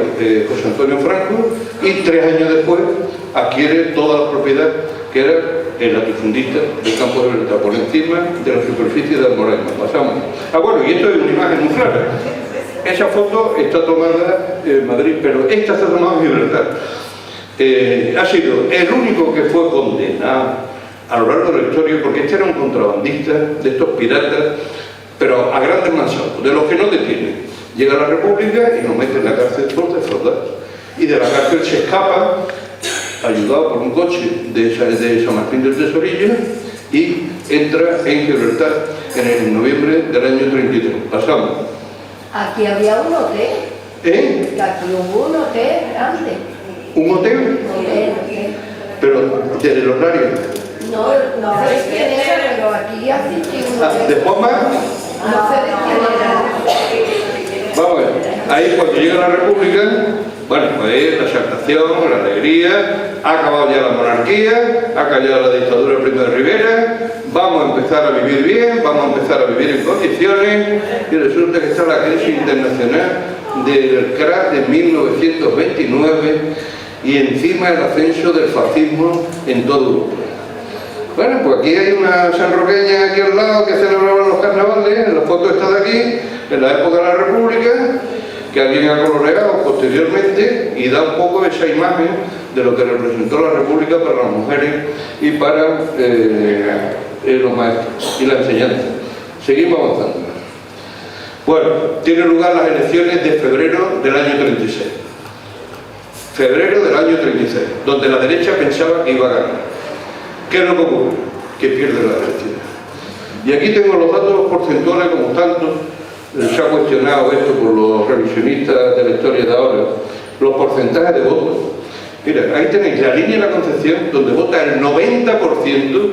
José Antonio Franco y 3 años después adquiere toda la propiedad que era el latifundista del campo de Libertad, por encima de la superficie de Almoraima. Pasamos. Bueno, y esto es una imagen muy clara. Esa foto está tomada en Madrid, pero esta está tomada en Gibraltar. Ha sido el único que fue condenado a lo largo de la historia, porque este era un contrabandista de estos piratas, pero a grandes mansalvos, de los que no detienen. Llega a la República y nos mete en la cárcel por defraudar. Y de la cárcel se escapa, ayudado por un coche de San Martín del Tesorillo, y entra en Gibraltar en el noviembre del año 33. Pasamos. Aquí había un hotel. Aquí hubo un hotel grande. ¿Un hotel? Pero desde los horarios. No sé quién era, pero aquí asistí un hotel. ¿De Juanma? No sé de quién era. Vamos a ver. Ahí cuando llega la República, bueno, pues la exaltación, la alegría, ha acabado ya la monarquía, ha callado la dictadura Primo de Rivera, vamos a empezar a vivir bien, vamos a empezar a vivir en condiciones, y resulta que está la crisis internacional del crack de 1929 y encima el ascenso del fascismo en toda Europa. Bueno, pues aquí hay una sanroqueña aquí al lado que celebraban los carnavales, en la foto está de aquí, en la época de la República, que alguien ha coloreado posteriormente y da un poco esa imagen de lo que representó la República para las mujeres y para los maestros y la enseñanza. Seguimos avanzando. Bueno, tienen lugar las elecciones de febrero del año 36. Febrero del año 36, donde la derecha pensaba que iba a ganar. ¿Qué es lo que ocurre? Que pierde las elecciones. Y aquí tengo los datos porcentuales como tanto. Se ha cuestionado esto por los revisionistas de la historia de ahora. Los porcentajes de votos. Mira, ahí tenéis la línea de la Concepción, donde vota el 90%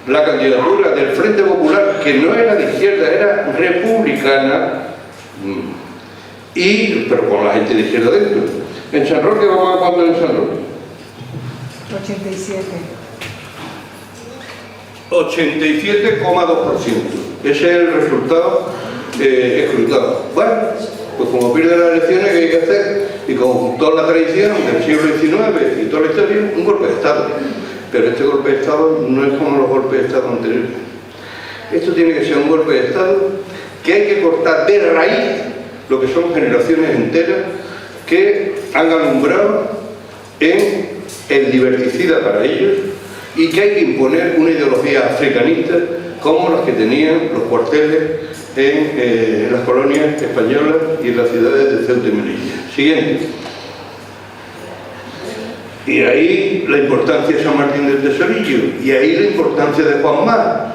la candidatura del Frente Popular, que no era de izquierda, era republicana, pero con la gente de izquierda dentro. En San Roque, vamos a cuánto en San Roque. 87. 87,2%. Ese es el resultado escrutado. Bueno, pues como pierde las elecciones, ¿qué hay que hacer? Y como toda la tradición del siglo XIX y toda la historia, un golpe de Estado. Pero este golpe de Estado no es como los golpes de Estado anteriores. Esto tiene que ser un golpe de Estado que hay que cortar de raíz lo que son generaciones enteras que han alumbrado en el liberticida para ellos y que hay que imponer una ideología africanista como las que tenían los cuarteles en las colonias españolas y en las ciudades de Ceuta y Melilla. Siguiente. Y ahí la importancia de San Martín del Tesorillo, y ahí la importancia de Juan Mar.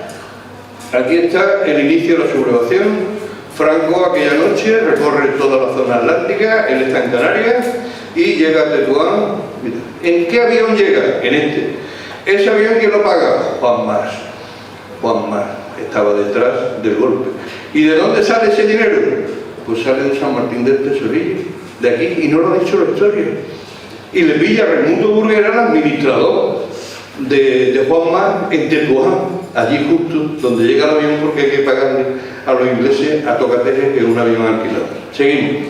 Aquí está el inicio de la sublevación. Franco aquella noche recorre toda la zona atlántica, él está en Canarias y llega a Tetuán. ¿En qué avión llega? En este. Ese avión, ¿quién lo paga? Juan Mar. Juan Mar estaba detrás del golpe. ¿Y de dónde sale ese dinero? Pues sale de San Martín del Tesorillo, de aquí, y no lo ha dicho la historia. Y le pilla a Raimundo Burguera, el administrador de Juan Mar en Tetuán, allí justo donde llega el avión, porque hay que pagarle a los ingleses a Tocateje, que es un avión alquilado. Seguimos.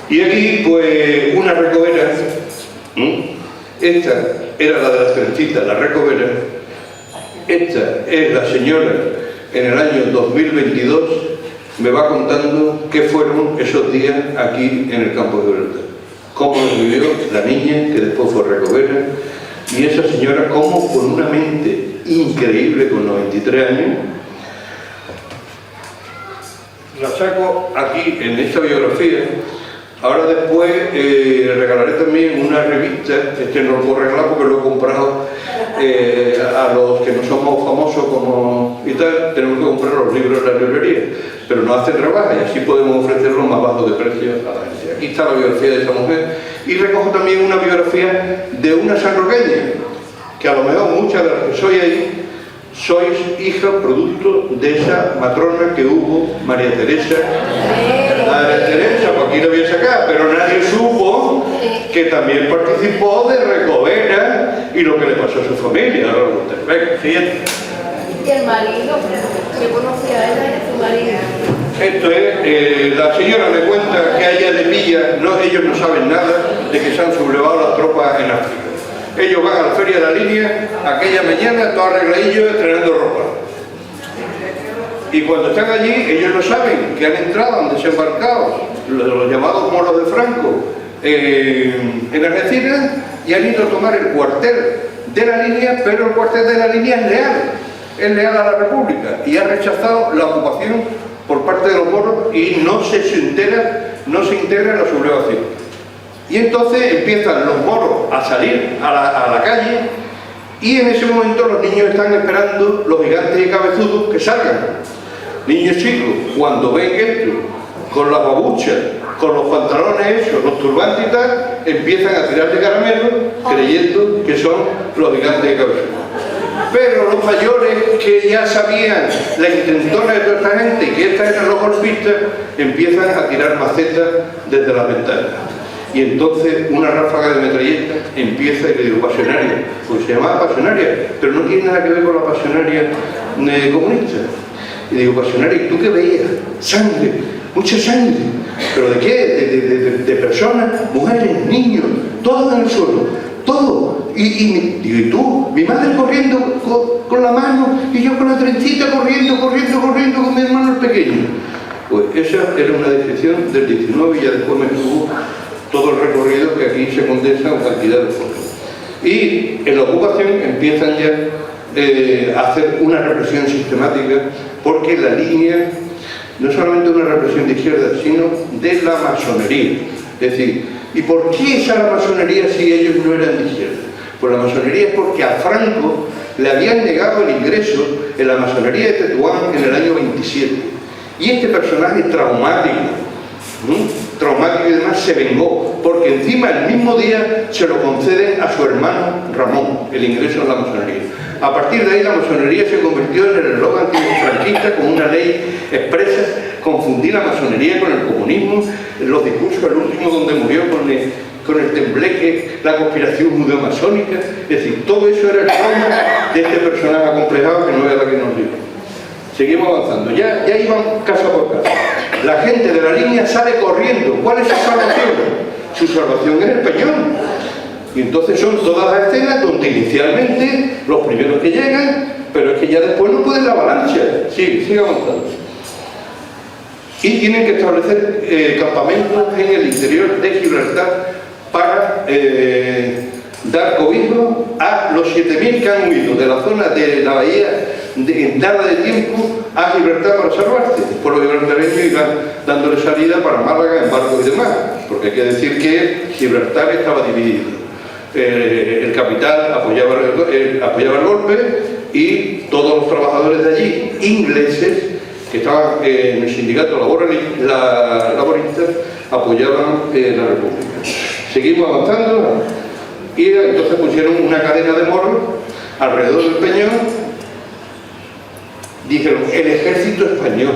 Y aquí, pues, una recovera. Esta era la de las trencitas, la recovera. Esta es la señora en el año 2022. Me va contando qué fueron esos días aquí en el campo de Gibraltar. Cómo lo vivió la niña, que después fue recovera, y esa señora cómo con una mente increíble, con 93 años, la saco aquí en esta biografía. Ahora después regalaré también una revista, no lo puedo regalar porque lo he comprado a los que no somos famosos como y tal, tenemos que comprar los libros en la librería, pero no hacen rebaja y así podemos ofrecerlo más bajo de precio a la gente. Aquí está la biografía de esta mujer y recojo también una biografía de una sanroqueña, que a lo mejor muchas de las que sois ahí sois hija producto de esa matrona que hubo, María Teresa. María Teresa, pues aquí la voy a sacar, pero nadie supo que también participó de Recovera y lo que le pasó a su familia. Venga, siguiente. Y el marido, se conocía a ella y a su marido. Esto es, la señora me cuenta que a ella le pilla, ellos no saben nada de que se han sublevado las tropas en África. Ellos van a la feria de la línea aquella mañana, todos arregladillos, estrenando ropa. Y cuando están allí, ellos no saben que han entrado, han desembarcado, los llamados moros de Franco, en Algeciras, y han ido a tomar el cuartel de la línea, pero el cuartel de la línea es leal a la República, y ha rechazado la ocupación por parte de los moros y no se integra en la sublevación. Y entonces empiezan los moros a salir a la calle y en ese momento los niños están esperando, los gigantes y cabezudos, que salgan. Niños chicos, cuando ven esto, con las babuchas, con los pantalones esos, los turbantes y tal, empiezan a tirar de caramelo creyendo que son los gigantes y cabezudos. Pero los mayores, que ya sabían la intentona de toda esta gente y que estas eran los golpistas, empiezan a tirar macetas desde las ventanas. Y entonces una ráfaga de metralleta empieza y le digo, pasionaria. Pues se llamaba pasionaria, pero no tiene nada que ver con la pasionaria comunista. Y digo, pasionaria, ¿y tú qué veías? Sangre, mucha sangre. ¿Pero de qué? De personas, mujeres, niños, todo en el suelo, todo. Digo, ¿y tú? Mi madre corriendo con la mano y yo con la trencita corriendo con mi hermano el pequeño. Pues esa era una descripción del 19 y ya después me estuvo todo el recorrido que aquí se condensa en cantidad de fotos. Y en la ocupación empiezan ya hacer una represión sistemática, porque la línea no solamente una represión de izquierda, sino de la masonería. Es decir, ¿y por qué esa la masonería si ellos no eran de izquierda? Pues la masonería es porque a Franco le habían negado el ingreso en la masonería de Tetuán en el año 27. Y este personaje traumático, traumático y demás, se vengó, porque encima el mismo día se lo conceden a su hermano Ramón, el ingreso en la masonería. A partir de ahí la masonería se convirtió en el eslogan antifranquista con una ley expresa, confundir la masonería con el comunismo, los discursos, el último donde murió con el tembleque, la conspiración judeo-masónica. Es decir, todo eso era el trauma de este personaje acomplejado que no es la que nos dio. Seguimos avanzando, ya iban casa por casa. La gente de la línea sale corriendo. ¿Cuál es su salvación? Su salvación es el Peñón. Y entonces son todas las escenas donde inicialmente los primeros que llegan, pero es que ya después no pueden la avalancha. Sigue avanzando. Y tienen que establecer campamentos en el interior de Gibraltar para dar cobijo a los 7.000 que han huido de la zona de la bahía en nada de tiempo a Gibraltar para salvarse. Por los gibraltareños iban dándole salida para Málaga en barcos y demás, porque hay que decir que Gibraltar estaba dividido. El capital apoyaba el golpe y todos los trabajadores de allí, ingleses, que estaban en el sindicato laborista, apoyaban la república. Seguimos avanzando y entonces pusieron una cadena de moros alrededor del Peñón. Dijeron, el ejército español.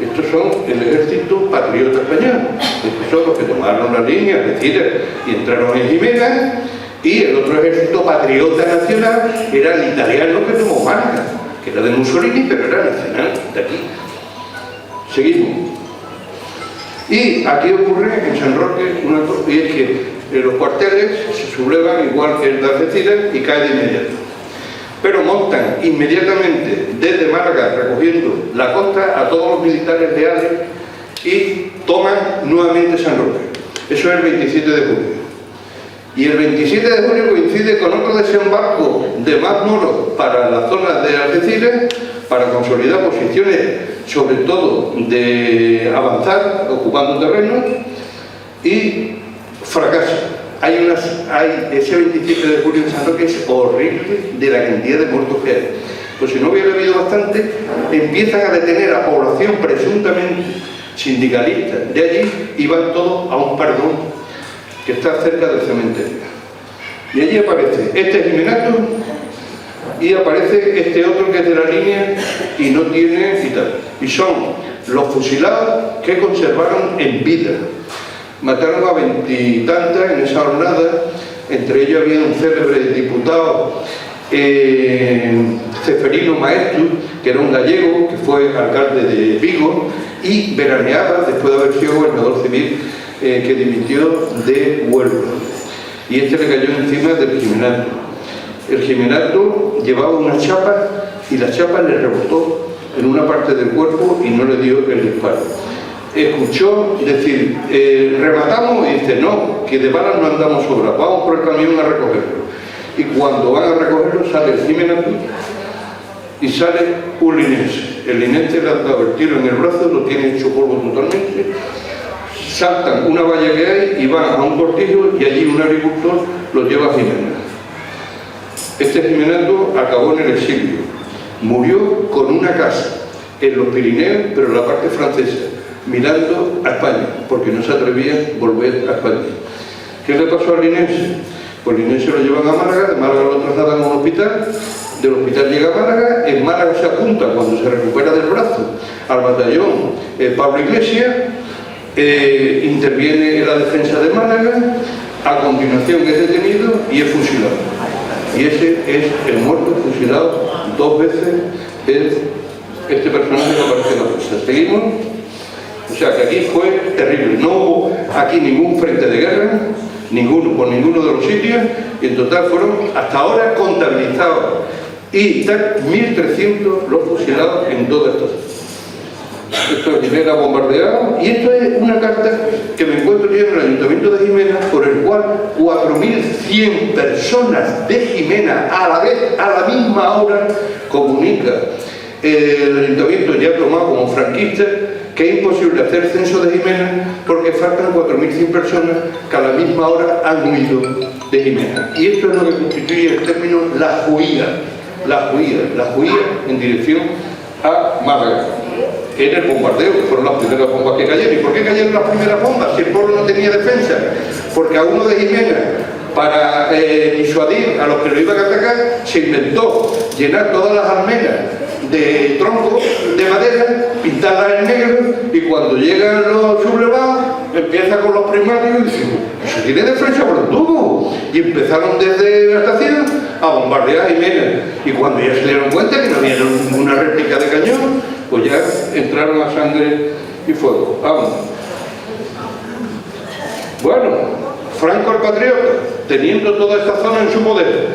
Estos son el ejército patriota español. Estos son los que tomaron la línea, es decir, y entraron en Jimena. Y el otro ejército patriota nacional era el italiano que tomó Málaga, que era de Mussolini, pero era nacional, de aquí. Seguimos. Y aquí ocurre en San Roque una cosa, y es que los cuarteles se sublevan igual que el de Algeciras y cae de inmediato. Pero montan inmediatamente desde Málaga, recogiendo la costa, a todos los militares leales y toman nuevamente San Roque. Eso es el 27 de junio. Y el 27 de junio coincide con otro desembarco de más moros para la zona de Algeciras, para consolidar posiciones, sobre todo de avanzar, ocupando terrenos, y fracasa. Ese 27 de julio en San Roque es horrible de la cantidad de muertos que hay. Pues si no hubiera habido bastante, empiezan a detener a población presuntamente sindicalista de allí y van todos a un perdón que está cerca del cementerio. Y allí aparece este Jimenato y aparece este otro que es de la línea y no tiene y tal. Y son los fusilados que conservaron en vida. Mataron a 20 y tantas en esa jornada, entre ellos había un célebre diputado, Ceferino Maestro, que era un gallego, que fue alcalde de Vigo, y veraneaba después de haber sido gobernador civil, que dimitió de Huelva. Y este le cayó encima del Jimenato. El Jimenato llevaba una chapa y la chapa le rebotó en una parte del cuerpo y no le dio el disparo. Escuchó decir, rematamos, y dice, no, que de balas no andamos sobra, vamos por el camión a recogerlo. Y cuando van a recogerlo sale el Jimenato y sale un linense. El linense le ha dado el tiro en el brazo, lo tiene hecho polvo totalmente. Saltan una valla que hay y van a un cortijo y allí un agricultor los lleva a Jimena. Este Jimenato acabó en el exilio. Murió con una casa en los Pirineos, pero en la parte francesa, mirando a España, porque no se atrevía a volver a España. ¿Qué le pasó al linense? Pues el linense lo llevan a Málaga, de Málaga lo trasladan a un hospital, del hospital llega a Málaga, en Málaga se apunta, cuando se recupera del brazo, al batallón Pablo Iglesias, interviene en la defensa de Málaga, a continuación es detenido y es fusilado. Y ese es el muerto fusilado 2 veces, este personaje que aparece en la fuerza. ¿Seguimos? O sea que aquí fue terrible. No hubo aquí ningún frente de guerra, por ninguno de los sitios, y en total fueron hasta ahora contabilizados y están 1.300 los fusilados en toda esta zona. Esto es Jimena bombardeado, y esto es una carta que me encuentro yo en el Ayuntamiento de Jimena, por el cual 4.100 100 personas de Jimena a la vez, a la misma hora, comunica el ayuntamiento ya tomado como franquista que es imposible hacer censo de Jimena porque faltan 4.100 personas que a la misma hora han huido de Jimena. Y esto es lo que constituye el término la huida en dirección a Málaga, en el bombardeo, que fueron las primeras bombas que cayeron. ¿Y por qué cayeron las primeras bombas si el pueblo no tenía defensa? Porque a uno de Jimena, para disuadir a los que lo iban a atacar, se inventó llenar todas las almenas de troncos de madera, pintarlas en negro, y cuando llegan los sublevados empieza con los prismáticos y dicen: eso tiene defensa por el tubo, y empezaron desde la estación a bombardear Jimena, y cuando ya se dieron cuenta que no había ninguna réplica de cañón, pues ya entraron a sangre y fuego. Vamos. Bueno, Franco el patriota, teniendo toda esta zona en su poder,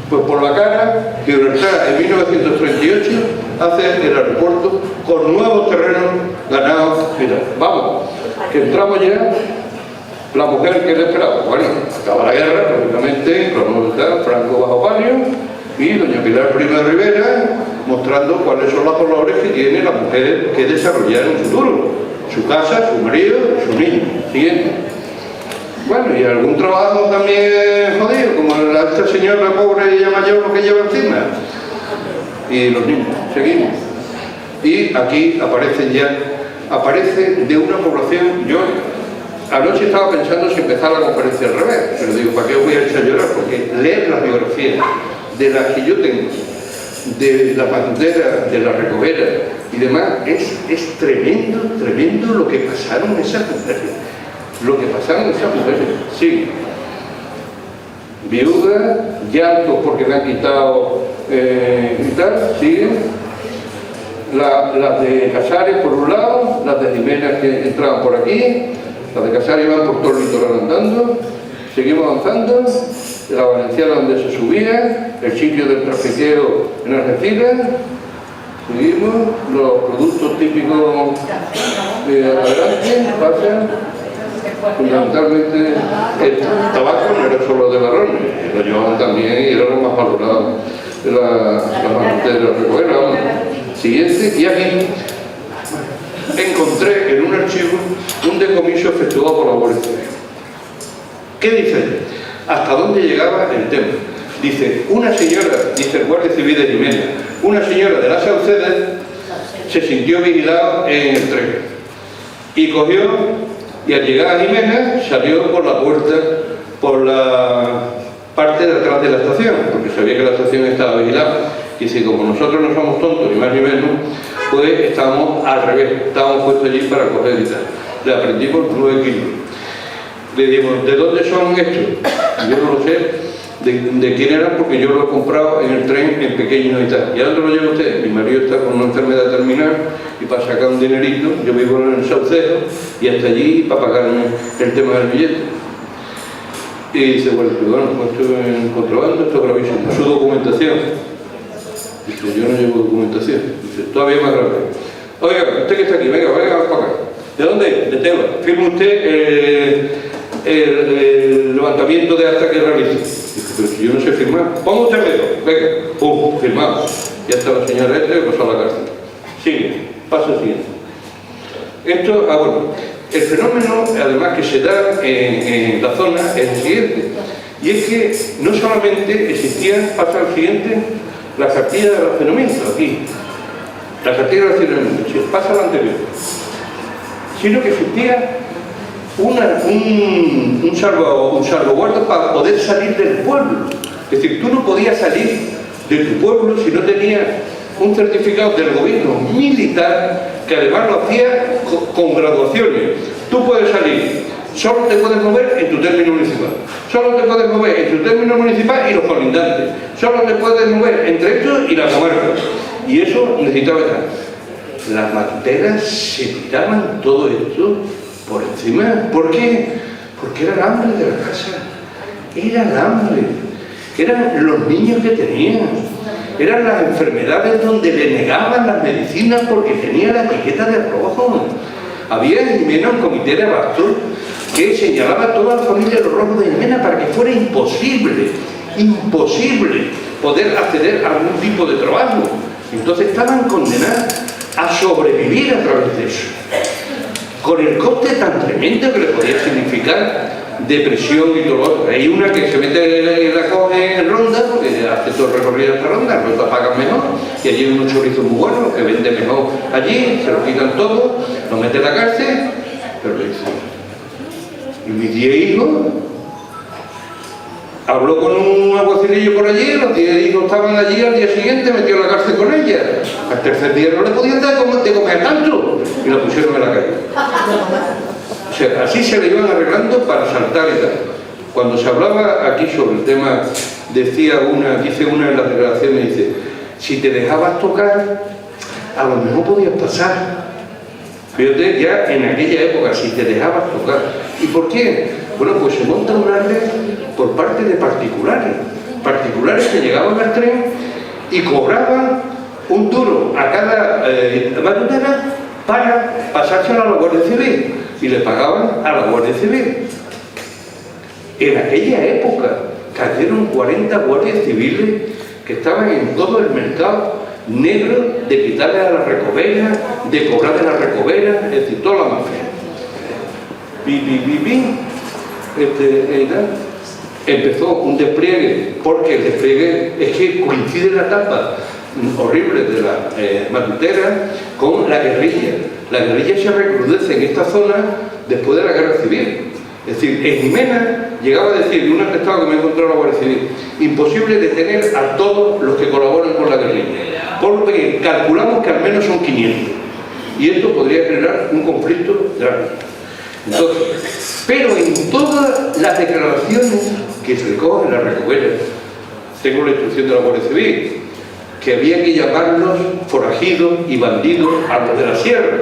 pues por la cara, Gibraltar en 1938 hace el aeropuerto con nuevos terrenos ganados. Mira, vamos, que entramos ya, la mujer que le esperaba. Bueno, acaba la guerra, lógicamente, Franco bajo palio y doña Pilar Primo de Rivera mostrando cuáles son los colores que tiene la mujer que desarrollar en un futuro: su casa, su marido, su niño. Siguiente. Bueno, y algún trabajo también jodido, como esta señora pobre y ya mayor lo que lleva encima. Y los niños, seguimos. Y aquí aparece de una población. Yo anoche estaba pensando si empezar la conferencia al revés, pero digo, ¿para qué os voy a echar a llorar? Porque leer las biografías de las que yo tengo, de la Pantera, de la Recovera y demás, es tremendo lo que pasaron esas mujeres. Sí. Viudas, llantos porque me han quitado y tal, siguen. Las de Casares por un lado, las de Jimena que entraban por aquí, las de Casares iban por todo el litoral andando, seguimos avanzando, la Valenciana donde se subía, el sitio del trafiqueo en Algeciras, seguimos, los productos típicos de adelante, pasan. Fundamentalmente el tabaco no era solo de Barrones, lo llevaban también y era lo más valorado de la Recovera. Siguiente, y aquí encontré en un archivo un decomiso efectuado por la Guardia Civil. ¿Qué dice? ¿Hasta dónde llegaba el tema? Dice, una señora, dice el Guardia Civil de Jimena, una señora de las Saucedas se sintió vigilada en el tren y cogió. Y al llegar a Jimena salió por la puerta, por la parte de atrás de la estación, porque sabía que la estación estaba vigilada. Y si como nosotros no somos tontos ni más ni menos, pues estábamos al revés, estábamos puestos allí para coger y tal. Le aprendimos 9 kilos. Le dijimos, ¿de dónde son estos? Yo no lo sé de quién eran, porque yo lo he comprado en el tren en pequeño y tal. ¿Y a dónde lo lleva usted? Mi marido está con una enfermedad terminal y para sacar un dinerito, yo vivo en el Saucedo y hasta allí para pagarme el tema del billete. Y dice, bueno, pues esto es contrabando, esto es gravísimo. Su documentación. Dice, yo no llevo documentación. Dice, todavía más grave. Oiga, usted que está aquí, venga para acá. ¿De dónde es? De Teba. Firme usted el levantamiento de acta que realice. Dice, pero si yo no sé firmar. Ponga usted dedo, venga, firmado. Ya está la señora esta y pasó a la cárcel. Sigue, paso siguiente. Esto, bueno, el fenómeno, además que se da en la zona, es el siguiente. Y es que no solamente existían, pasa al siguiente, la cartilla de racionamiento, aquí. La cartilla de racionamiento, pasa al anterior. Sino que existía un salvaguarda para poder salir del pueblo. Es decir, tú no podías salir de tu pueblo si no tenías un certificado del gobierno militar, que además lo hacía con graduaciones. Tú puedes salir, solo te puedes mover en tu término municipal, solo te puedes mover en tu término municipal y los colindantes, solo te puedes mover entre estos y la comarca. Y eso necesitaba estar. Las manteras se tiraban todo esto por encima. ¿Por qué? Porque era el hambre de la casa. Era el hambre. Eran los niños que tenían. Eran las enfermedades donde le negaban las medicinas porque tenía la etiqueta de rojo. Había en Jimena un comité de abasto que señalaba a toda la familia de los Rojos de Jimena para que fuera imposible poder acceder a algún tipo de trabajo. Entonces estaban condenados a sobrevivir a través de eso, con el coste tan tremendo que le podía significar depresión y todo lo otro. Hay una que se mete la coge en Ronda, porque hace todo el recorrido hasta Ronda, Ronda pagan mejor, y allí hay unos chorizos muy buenos que venden mejor allí, se lo quitan todo, lo mete en la cárcel, pero le dice, y mis 10 hijos, habló con un aguacilillo por allí, los 10 hijos estaban allí, al día siguiente metió en la cárcel con ella, al tercer día no le podían dar de comer tanto, y lo pusieron en la calle. O sea, así se le iban arreglando para saltar y tal. Cuando se hablaba aquí sobre el tema, dice una de las declaraciones, dice, si te dejabas tocar, a lo mejor podías pasar. Fíjate, ya en aquella época, si te dejabas tocar. ¿Y por qué? Bueno, pues se monta una red por parte de particulares que llegaban al tren y cobraban un duro a cada matutera para pasárselo a la Guardia Civil, y le pagaban a la Guardia Civil. En aquella época cayeron 40 guardias civiles que estaban en todo el mercado negro de quitarle a la recobera, de cobrar de la recobera, es decir, toda la mafia. Empezó un despliegue, porque el despliegue es que coincide la etapa horrible de la matutera con la guerrilla. La guerrilla se recrudece en esta zona después de la guerra civil. Es decir, en Jimena llegaba a decir, un atestado que me encontró la Guardia Civil, imposible detener a todos los que colaboran con la guerrilla, porque calculamos que al menos son 500, y esto podría generar un conflicto grave. Entonces, pero en todas las declaraciones que se recogen en la recogida, tengo la instrucción de la Guardia Civil, que había que llamarlos forajidos y bandidos a los de la sierra.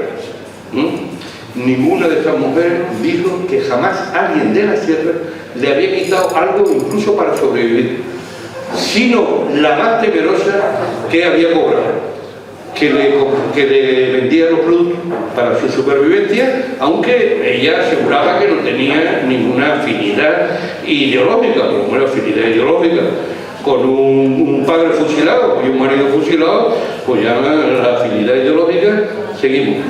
Ninguna de estas mujeres dijo que jamás alguien de la sierra le había quitado algo incluso para sobrevivir, sino la más temerosa que había cobrado, que le vendía los productos para su supervivencia, aunque ella aseguraba que no tenía ninguna afinidad ideológica, como una afinidad ideológica con un padre fusilado y un marido fusilado, pues ya la afinidad ideológica seguimos.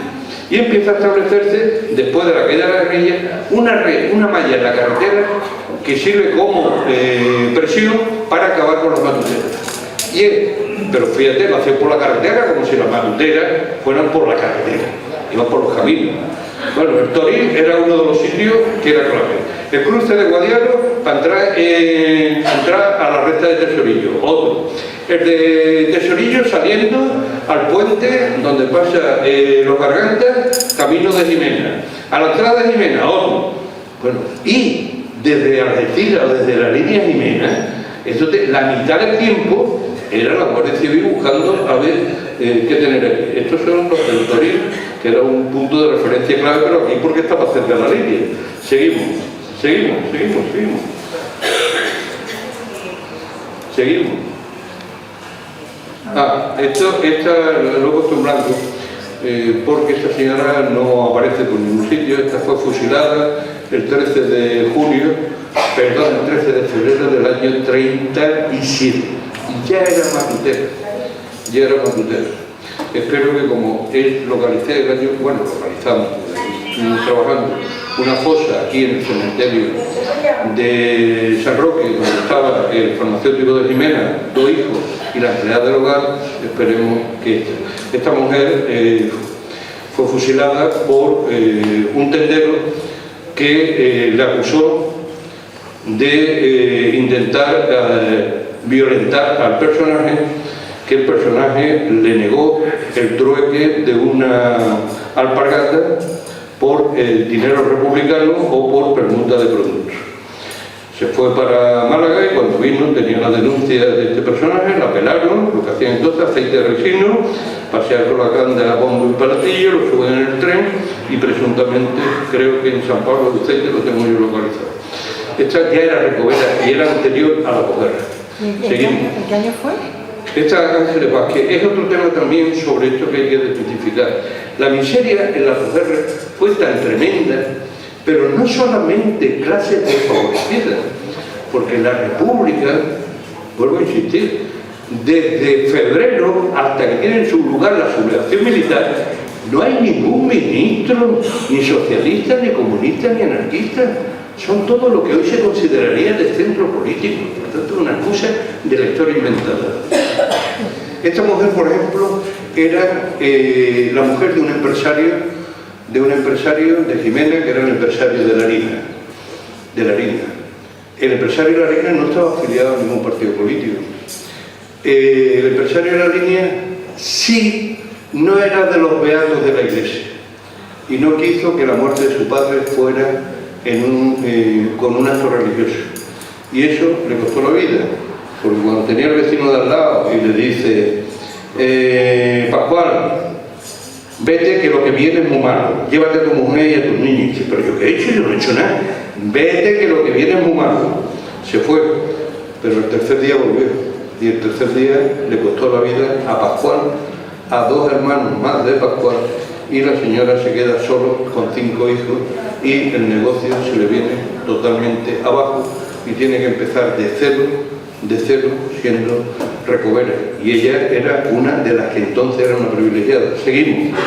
Y empieza a establecerse, después de la caída de la guerrilla, una malla en la carretera que sirve como presión para acabar con las matuteras. Pero fíjate, lo hacen por la carretera como si las matuteras fueran por la carretera, iban por los caminos. Bueno, el Toril era uno de los sitios que era clave. El cruce de Guadiaro para entrar a la recta de Tesorillo, otro. El de Tesorillo saliendo al puente donde pasa los Gargantas, camino de Jimena. A la entrada de Jimena, otro. Bueno, y desde Algeciras o desde la línea Jimena, entonces la mitad del tiempo era la Guardia Civil buscando a ver qué tener aquí. Estos son los del Toril, que era un punto de referencia clave, pero aquí porque estaba cerca de la línea. Seguimos. Esta lo he puesto en blanco porque esta señora no aparece por ningún sitio. Esta fue fusilada el 13 de febrero del año 37. Y ya era matutera. Espero que como él localicé el año, localizamos, estuvimos trabajando una fosa aquí en el cementerio de San Roque, donde estaba el farmacéutico de Jimena, 2 hijos y la empleada del hogar. Esperemos que esta mujer fue fusilada por un tendero que le acusó de intentar violentar al personaje, que el personaje le negó el trueque de una alpargata por dinero republicano o por permuta de productos. Se fue para Málaga y cuando vino tenía la denuncia de este personaje, la pelaron, lo que hacían entonces, aceite de resino, pasear con la canda a bombo y platillo, lo suben en el tren y presuntamente, creo que en San Pablo de Ucete lo tengo yo localizado. Esta ya era recobera y era anterior a la posguerra. ¿En qué año fue? Esta Ángeles Vázquez es otro tema también sobre esto que hay que especificar. La miseria en la posguerra fue tan tremenda pero no solamente clases desfavorecidas, porque en la República, vuelvo a insistir, desde febrero hasta que tiene en su lugar la sublevación militar, no hay ningún ministro, ni socialista, ni comunista, ni anarquista. Son todo lo que hoy se consideraría de centro político, por tanto una excusa de la historia inventada. Esta mujer, por ejemplo, era la mujer de un empresario de Jimena, que era el empresario de la harina. El empresario de la harina no estaba afiliado a ningún partido político. El empresario de la harina sí no era de los beatos de la Iglesia y no quiso que la muerte de su padre fuera con un acto religioso, y eso le costó la vida, porque cuando tenía el vecino de al lado y le dice Pascual, vete que lo que viene es muy malo, llévate a tu mujer y a tus niños. Y dice, pero yo qué he hecho, yo no he hecho nada, vete que lo que viene es muy malo. Se fue, pero el tercer día volvió, y el tercer día le costó la vida a Pascual, a 2 hermanos más de Pascual, y la señora se queda solo con 5 hijos y el negocio se le viene totalmente abajo y tiene que empezar de cero siendo recobera, y ella era una de las que entonces era una privilegiada. Seguimos.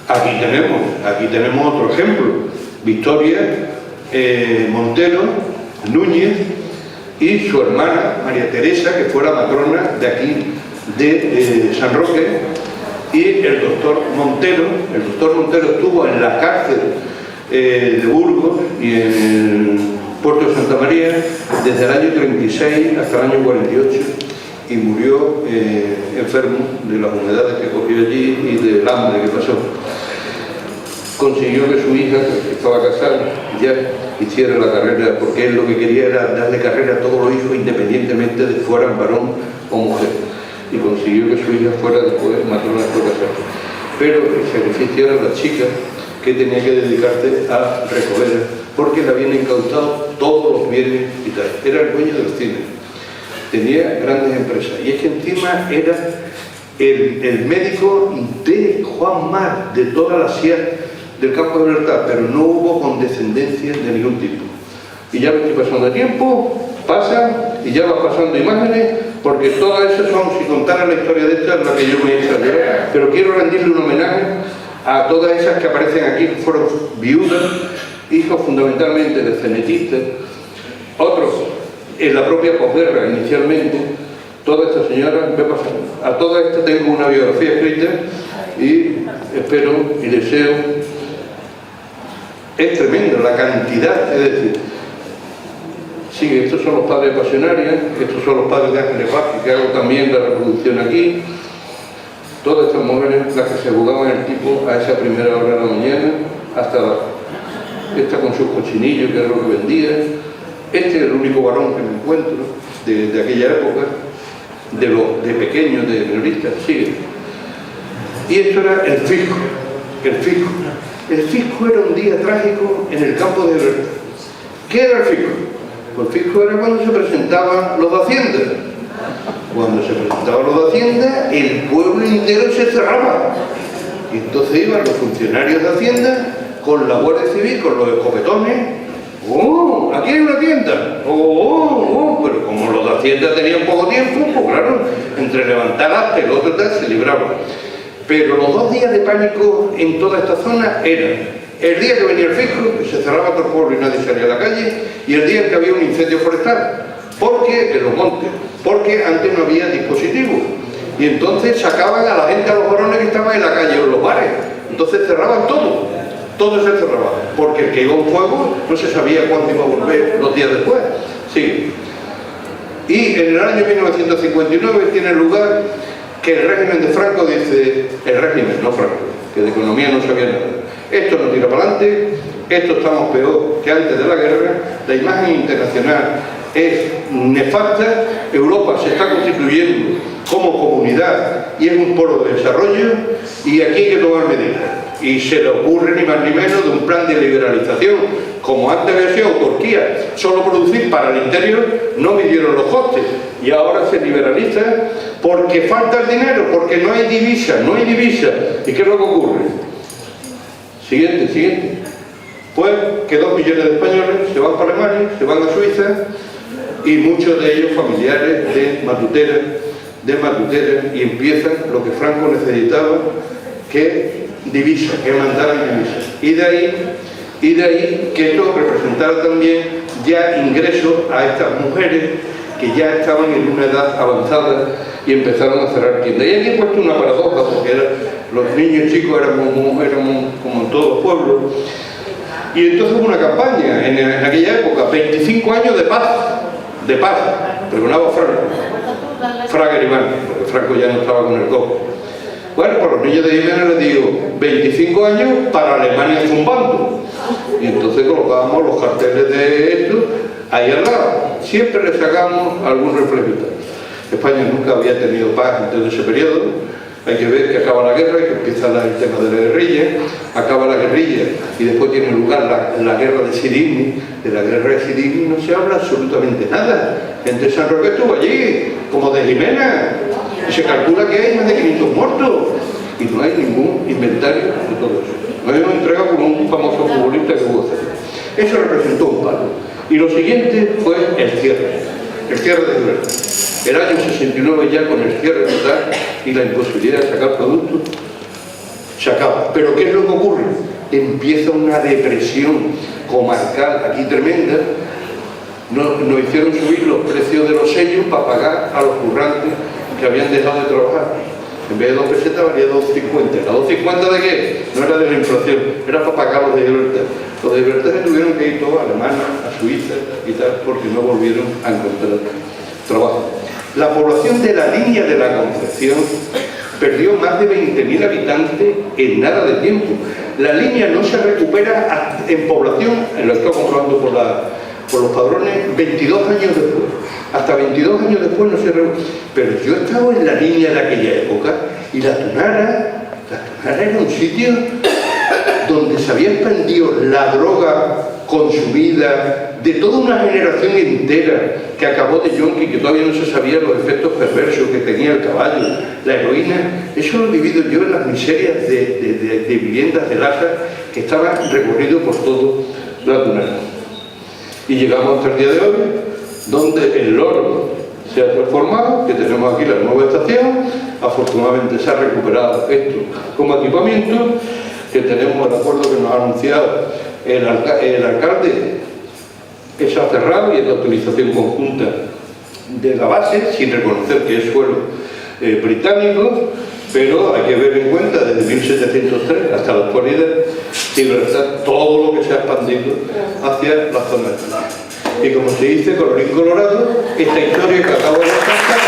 Aquí tenemos otro ejemplo, Victoria Montero Núñez y su hermana María Teresa, que fue la matrona de aquí de San Roque, y el doctor Montero estuvo en la cárcel de Burgos y en el puerto de Santa María desde el año 36 hasta el año 48 y murió enfermo de las humedades que cogió allí y del hambre que pasó. Consiguió que su hija, que estaba casada, ya hiciera la carrera, porque él lo que quería era darle carrera a todos los hijos independientemente de fueran varón o mujer, y consiguió que su hija fuera después matrona de casada. Pero el sacrificio era la chica, que tenía que dedicarse a recoger, porque le habían incautado todos los bienes y tal. Era el dueño del cine, tenía grandes empresas, y es que encima era el médico de Juan Mar, de toda la sierra del campo de Libertad, pero no hubo condescendencia de ningún tipo. Y ya me estoy pasando el tiempo, pasa, y ya va pasando imágenes, porque todas esas son, si contara la historia de esta, la que yo me he hecho llorar, pero quiero rendirle un homenaje a todas esas que aparecen aquí, que fueron viudas, hijos fundamentalmente de cenetistas, otros en la propia posguerra inicialmente. Todas estas señoras, me pasan. A todas estas tengo una biografía escrita y espero y deseo. Es tremendo la cantidad, es decir, sí, estos son los padres de Pasionarias, estos son los padres de Ángeles Vázquez, que hago también la reproducción aquí. Todas estas mujeres, las que se jugaban el tipo a esa primera hora de la mañana, hasta esta con sus cochinillos, que es lo que vendía. Este es el único varón que me encuentro de aquella época, de pequeños, de minoristas, sigue. Y esto era el fisco. El fisco era un día trágico en el campo de Libertad. ¿Qué era el fisco? Pues el fisco era cuando se presentaban los de Hacienda. Cuando se presentaban los de Hacienda, el pueblo entero se cerraba. Y entonces iban los funcionarios de Hacienda con la Guardia Civil, con los escopetones. ¡Oh! ¡Aquí hay una tienda! ¡Oh! Pero como los de Hacienda tenían poco tiempo, pues claro, entre levantar las pelotas y tal, se libraban. Pero los 2 días de pánico en toda esta zona eran el día que venía el fisco, que se cerraba todo el pueblo y nadie salía a la calle, y el día en que había un incendio forestal, porque en los montes, porque antes no había dispositivos, y entonces sacaban a la gente, a los varones que estaban en la calle o en los bares, entonces cerraban todo se cerraba, porque el que iba a un fuego no se sabía cuándo iba a volver los días después. Sí. Y en el año 1959 tiene lugar que el régimen de Franco dice, el régimen, no Franco, que de economía no sabía nada, esto no tira para adelante, esto estamos peor que antes de la guerra, la imagen internacional es nefasta, Europa se está constituyendo como comunidad y es un polo de desarrollo, y aquí hay que tomar medidas. Y se le ocurre ni más ni menos de un plan de liberalización, como antes había sido Turquía, solo producir para el interior, no midieron los costes, y ahora se liberaliza porque falta el dinero, porque no hay divisa. ¿Y qué es lo que ocurre? Siguiente. pues que 2 millones de españoles se van para Alemania, se van a Suiza, y muchos de ellos familiares de Matutera, y empiezan lo que Franco necesitaba, que divisa, que mandaran divisas. Y de ahí que esto representara también ya ingresos a estas mujeres que ya estaban en una edad avanzada y empezaron a cerrar tiendas. Y aquí he puesto una paradoja, porque los niños chicos éramos como en todos los pueblos. Y entonces hubo una campaña en aquella época, 25 años de paz, pregonaba Fraga Iván, porque Franco ya no estaba con el coco. Bueno, pues los niños de Jiménez les digo, 25 años para Alemania zumbando. Y entonces colocábamos los carteles de esto ahí al lado. Siempre le sacamos algún reflejo. España nunca había tenido paz en todo ese periodo. Hay que ver que acaba la guerra y que empieza el tema de la guerrilla, acaba la guerrilla y después tiene lugar la guerra de Sidini. De la guerra de Sidini no se habla absolutamente nada. Gente San Roque estuvo allí, como de Jimena, y se calcula que hay más de 500 muertos y no hay ningún inventario de todo eso. Nos hemos entregado como un famoso futbolista que hubo cerca. Eso representó un palo. Y lo siguiente fue el cierre de Gibraltar. El año 69 ya con el cierre total y la imposibilidad de sacar productos, se acaba. Pero ¿qué es lo que ocurre? Empieza una depresión comarcal aquí tremenda. Nos hicieron subir los precios de los sellos para pagar a los currantes que habían dejado de trabajar. En vez de 2 pesetas valía 2,50. ¿La 2,50 de qué? No era de la inflación, era para pagar los de Gibraltar. Los de Gibraltar se tuvieron que ir todos a Alemania, a Suiza y tal, porque no volvieron a encontrar trabajo. La población de la línea de la Concepción perdió más de 20.000 habitantes en nada de tiempo. La línea no se recupera en población, lo estoy comprobando por los padrones, 22 años después. Hasta 22 años después no se recupera. Pero yo he estado en la línea de aquella época y la Tunara era un sitio donde se había expandido la droga consumida de toda una generación entera que acabó de yonki, que todavía no se sabía los efectos perversos que tenía el caballo, la heroína. Eso lo he vivido yo en las miserias de viviendas de Laja que estaban recorridos por todo la Tunara. Y llegamos hasta el día de hoy, donde el Loro se ha transformado, que tenemos aquí la nueva estación. Afortunadamente se ha recuperado esto como equipamiento, que tenemos el acuerdo que nos ha anunciado el alcalde, que se ha cerrado y es la utilización conjunta de la base, sin reconocer que es suelo británico, pero hay que ver en cuenta desde 1703 hasta la actualidad Gibraltar, todo lo que se ha expandido hacia la zona de. Y como se dice, colorín colorado, esta historia que acabo de contar